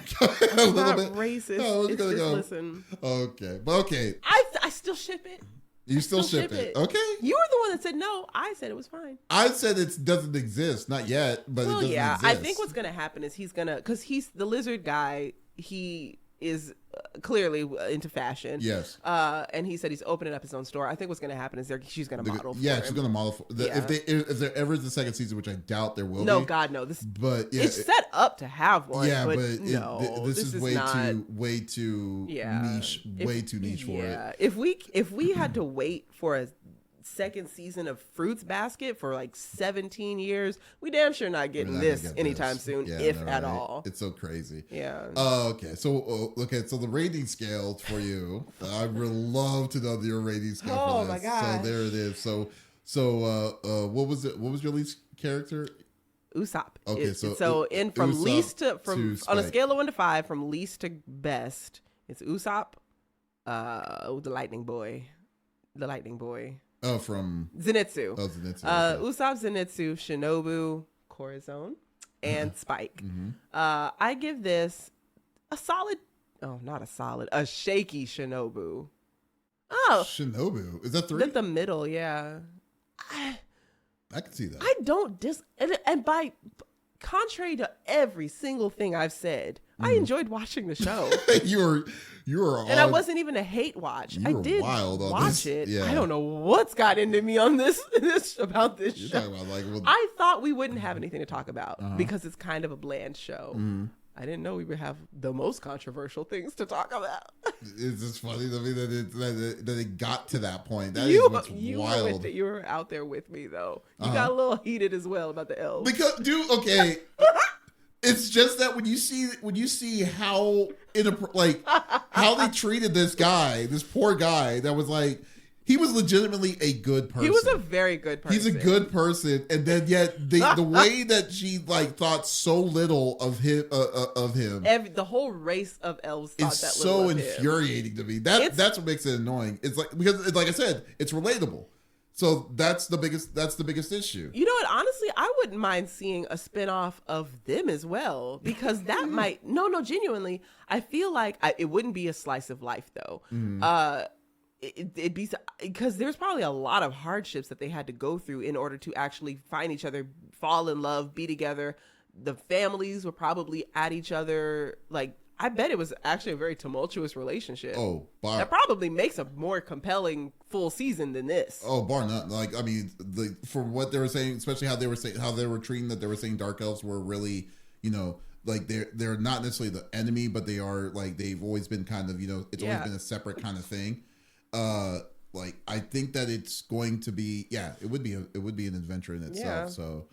A little bit racist. No, it's just listen. Okay, but okay. I still ship it. You still ship it. Okay. You were the one that said no. I said it was fine. I said it doesn't exist. Not yet, but it doesn't exist. I think what's going to happen is because he's the lizard guy. He is clearly into fashion. Yes. And he said he's opening up his own store. I think what's going to happen is she's going to model for him. She's going to model for if there ever is a second season, which I doubt there will be. No, God, no. It's set up to have one. Yeah, but this is way too niche. Way too niche for it. Yeah. If we had to wait for a second season of Fruits Basket for like 17 years, we damn sure not getting this anytime soon, if at all. It's so crazy. Yeah. Okay. So so the rating scale for you, I would love to know your rating scale for this. Oh my god. So there it is. So what was it? What was your least character? Usopp. Okay. From Usopp least to on a scale of 1 to 5, from least to best, it's Usopp, the lightning boy. Oh, from Zenitsu. Oh, Zenitsu. Okay. Usopp, Zenitsu, Shinobu, Corazon, and Spike. I give this a solid. Oh, not a solid. A shaky Shinobu. Oh, Shinobu. Is that 3? the middle. Yeah. I can see that. I don't and by contrary to every single thing I've said, I enjoyed watching the show. you were And I wasn't even a hate watch. I did wild on watch this. it. Yeah. I don't know what's got into me on this about this You're show. talking about, like, well, I thought we wouldn't have anything to talk about because it's kind of a bland show. I didn't know we would have the most controversial things to talk about. it's just funny to me that it got to that point. That you is what's wild. you were out there with me though. You got a little heated as well about the elves. Because, dude, okay. It's just that when you see how how they treated this guy, this poor guy that was like, he was legitimately a good person. He was a very good person. He's a good person, and then yet the way that she like thought so little of him the whole race of elves thought is that so little of infuriating him. to me. That's what makes it annoying. It's like, because like I said, it's relatable. So that's the biggest issue. You know what? Honestly, I wouldn't mind seeing a spinoff of them as well, because that might genuinely. I feel like it wouldn't be a slice of life though. It'd be, because there's probably a lot of hardships that they had to go through in order to actually find each other, fall in love, be together. The families were probably at each other. Like, I bet it was actually a very tumultuous relationship. Oh, that probably makes a more compelling full season than this. Oh, bar none. Like, I mean, for what they were saying, especially how they were treating that, they were saying dark elves were really, like they're not necessarily the enemy, but they are, like, they've always been kind of, it's always been a separate kind of thing. Like, I think that it's going to be, it would be an adventure in itself. So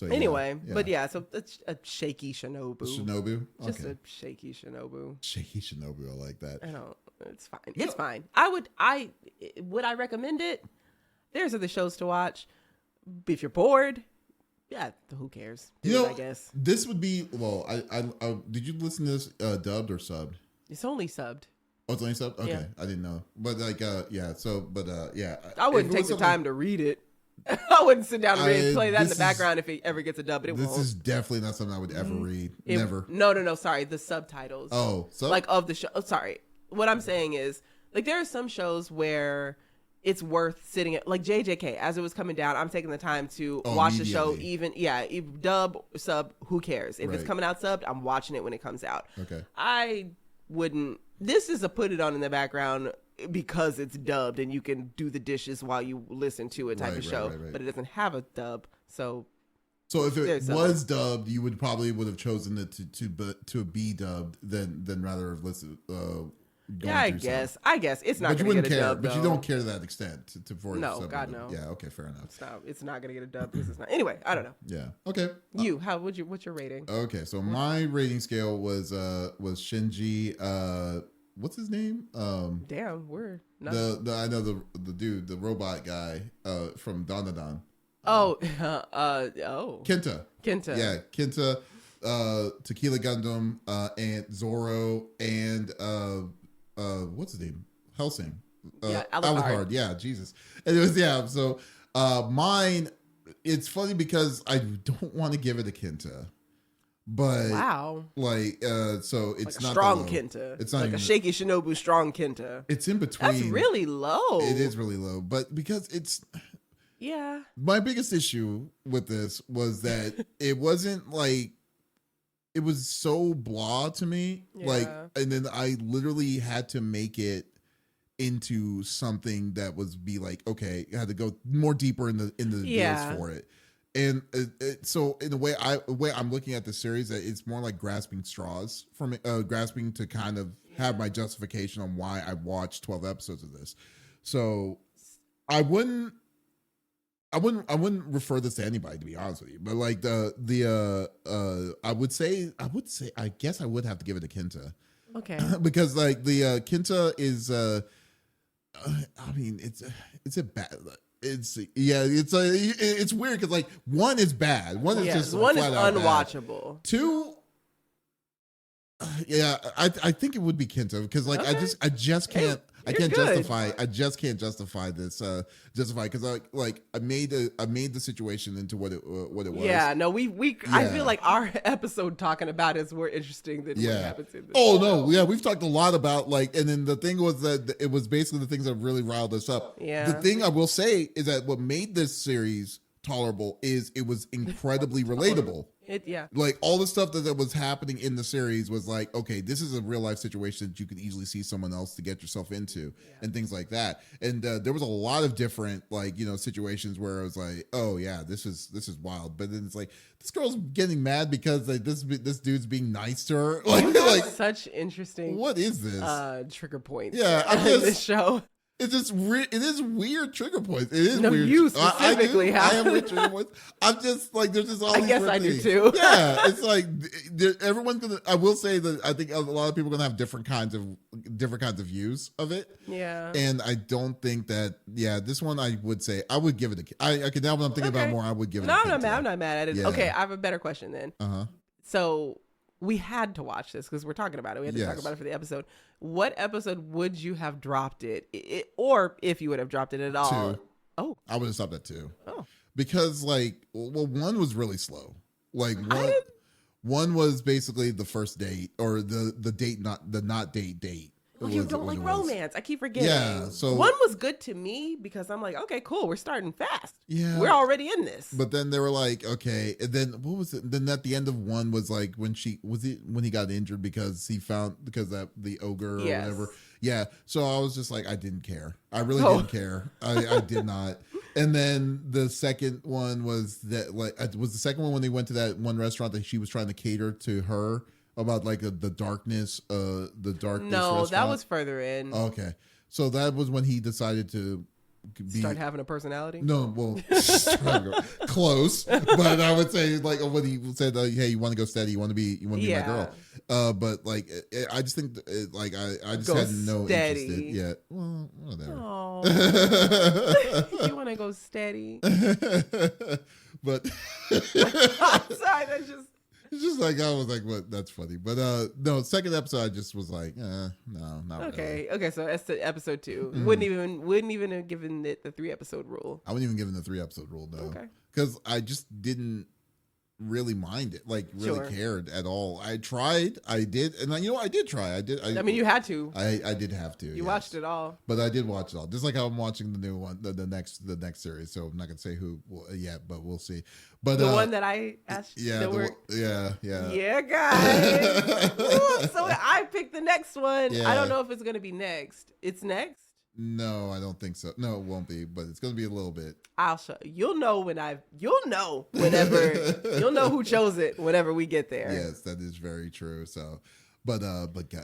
anyway, but so it's a shaky Shinobu. Shinobu? Okay. Just a shaky Shinobu. Shaky Shinobu, I like that. I don't, it's fine. It's fine. Would I recommend it? There's other shows to watch. If you're bored, who cares? I guess. This would be, well, I did you listen to this dubbed or subbed? It's only subbed. Oh, it's only subbed? Okay. Yeah. I didn't know. But like, I wouldn't take the time to read it. I wouldn't sit down and play that in the background if it ever gets a dub, but it won't. This is definitely not something I would ever read. Never. No, sorry. The subtitles. Oh, like of the show. Oh, sorry. What I'm saying is, like, there are some shows where it's worth sitting at, like JJK, as it was coming down, I'm taking the time to watch the show, even dub, sub, who cares? If it's coming out subbed, I'm watching it when it comes out. Okay. I wouldn't, this is a put it on in the background because it's dubbed and you can do the dishes while you listen to it type of show, but it doesn't have a dub. So if it was dubbed, you would have chosen it to be dubbed than rather have listened. I guess it's not. But you wouldn't care. Dub, but you don't care to that extent. No, God no. Yeah. Okay. Fair enough. It's not gonna get a dub. This is not. Anyway, I don't know. Yeah. Okay. What's your rating? Okay. So my rating scale was Shinji. What's his name? Damn, we're not. I know the dude, the robot guy from Dandadan. Kenta. Yeah, Kenta, Tequila Gundam, and Zoro, and what's his name? Hellsing. Alucard. Yeah, Jesus. And it was so mine, it's funny because I don't want to give it a Kenta. But wow, so it's like not strong Kenta. It's not like even, a shaky Shinobu strong Kenta. It's in between. That's really low. It is really low, but because it's my biggest issue with this was that it wasn't like, it was so blah to me. And then I literally had to make it into something that was okay, I had to go more deeper in the deals for it. And so in the way I'm looking at the series, it's more like grasping straws for me, grasping to kind of have my justification on why I watched 12 episodes of this. So I wouldn't refer this to anybody, to be honest with you. But like I would say I guess I would have to give it to Kenta. Okay. Because like the Kenta is I mean it's a bad. It's weird because like one is bad, one is just one is unwatchable. Bad. Two, I think it would be Kenta because like I just can't. I can't justify. I just can't justify this. Justify because I made the situation into what it was. Yeah, no, I feel like our episode talking about it is more interesting than what happens in this. Oh no, yeah, we've talked a lot about and then the thing was that it was basically the things that really riled us up. Yeah. The thing I will say is that what made this series tolerable is it was incredibly relatable. Like all the stuff that was happening in the series was like, okay, this is a real life situation that you could easily see someone else to get yourself into and things like that. And there was a lot of different situations where I was like, oh yeah, this is wild. But then it's like this girl's getting mad because this dude's being nice to her. Like such interesting. What is this? Trigger points? Yeah, on this show. It's just it is weird trigger points. It is no, weird. You specifically I am with trigger points. I'm just like there's just all these I guess I things. do too. Yeah, it's like everyone's gonna. I will say that I think a lot of people are gonna have different kinds of views of it. Yeah. And I don't think that. Yeah, this one I would say I would give it a. I could now when I'm thinking about it more, I would give it. I'm not mad at it. Yeah. Okay, I have a better question then. So we had to watch this because we're talking about it. We had to talk about it for the episode. What episode would you have dropped it? Or if you would have dropped it at all? 2. Oh. I would have stopped at 2. Oh. Because 1 was really slow. One was basically the first date or the date, not date. Well, you don't like romance. I keep forgetting. Yeah, so 1 was good to me because I'm like, okay, cool. We're starting fast. Yeah, we're already in this. But then they were like, okay, and then what was it? Then at the end of 1 was like when he got injured because that the ogre or whatever. Yeah, so I was just like, I didn't care. I really didn't care. I did not. And then the second one was the second one when they went to that one restaurant that she was trying to cater to her. About the darkness no, restaurant. That was further in. Okay, so that was when he decided to start having a personality. No, well, close, but I would say when he said, "Hey, you want to go steady? You want to be my girl?" But I just think I just had no interest in it yet. Well, whatever. You want to go steady, but I'm sorry, that's just. It's just I was like, "What? That's funny." But no, second episode, I just was like, no, not okay. really. Okay, so that's episode 2. Wouldn't even have given it the 3-episode rule. I wouldn't even give it the 3-episode rule, no. Okay. Because I just didn't really mind it, cared at all. I tried, I did, and I did try. I mean, you had to. I did have to. You watched it all, but I did watch it all. Just like how I'm watching the new one, the next series. So I'm not gonna say who yet, but we'll see. But the one that I asked, yeah, guys. So I picked the next one. Yeah. I don't know if it's gonna be next. It's next. No, I don't think so. No, it won't be, but it's going to be a little bit. I'll show you'll know whenever you'll know who chose it whenever we get there. Yes, that is very true. So, but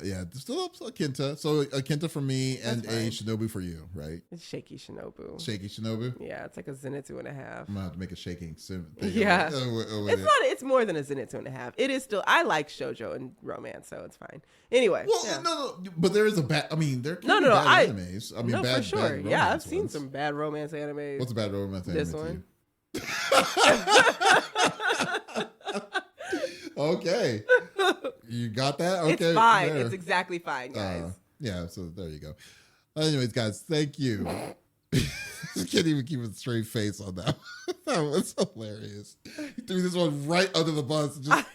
yeah, still up Akinta. So Akinta for me and a Shinobu for you, right? It's Shaky Shinobu. Shaky Shinobu? Yeah, it's like a Zenitsu 2.5. I'm going to have to make a shaking. Yeah. It's more than a Zenitsu 2.5. It is still, I like shoujo and romance, so it's fine. Anyway. Well, no, but there is there can be bad animes. I mean, for sure. Yeah, I've seen some bad romance animes. What's a bad romance anime? This one. Okay. You got that? Okay. It's fine. There. It's exactly fine, guys. Yeah, so there you go. Anyways, guys, thank you. I can't even keep a straight face on that. That was hilarious. He threw this one right under the bus and just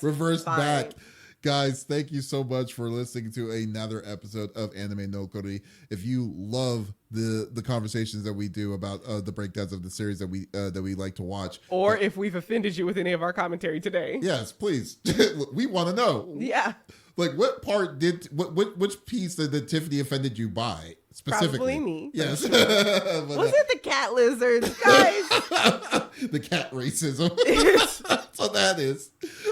reversed back. Guys, thank you so much for listening to another episode of Anime no Kori. If you love the conversations that we do about the breakdowns of the series that we like to watch, or if we've offended you with any of our commentary today, yes, please. We want to know. Yeah. Like, what part which piece that Tiffany offended you by specifically? Probably me. Yes. Sure. Was it the cat lizards, guys? The cat racism. That's what that is.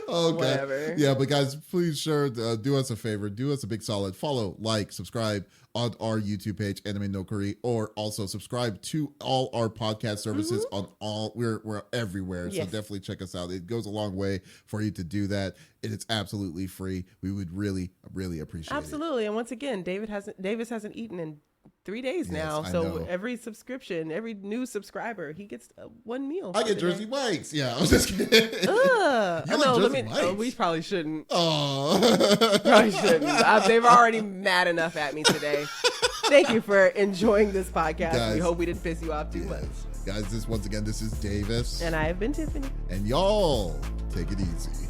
Okay. Whatever. Yeah, but guys, please do us a favor. Do us a big solid. Follow, like, subscribe on our YouTube page, Anime no Kori, or also subscribe to all our podcast services on all. We're everywhere, so definitely check us out. It goes a long way for you to do that. And it's absolutely free. We would really, really appreciate it. Absolutely. And once again, Davis hasn't eaten in 3 days now. So every subscription, every new subscriber, he gets one meal. I get Jersey Mike's. Yeah, I was just kidding. We probably shouldn't. Oh, Probably shouldn't. They've already mad enough at me today. Thank you for enjoying this podcast. Guys, we hope we didn't piss you off too much. Guys, this is Davis. And I have been Tiffany. And y'all, take it easy.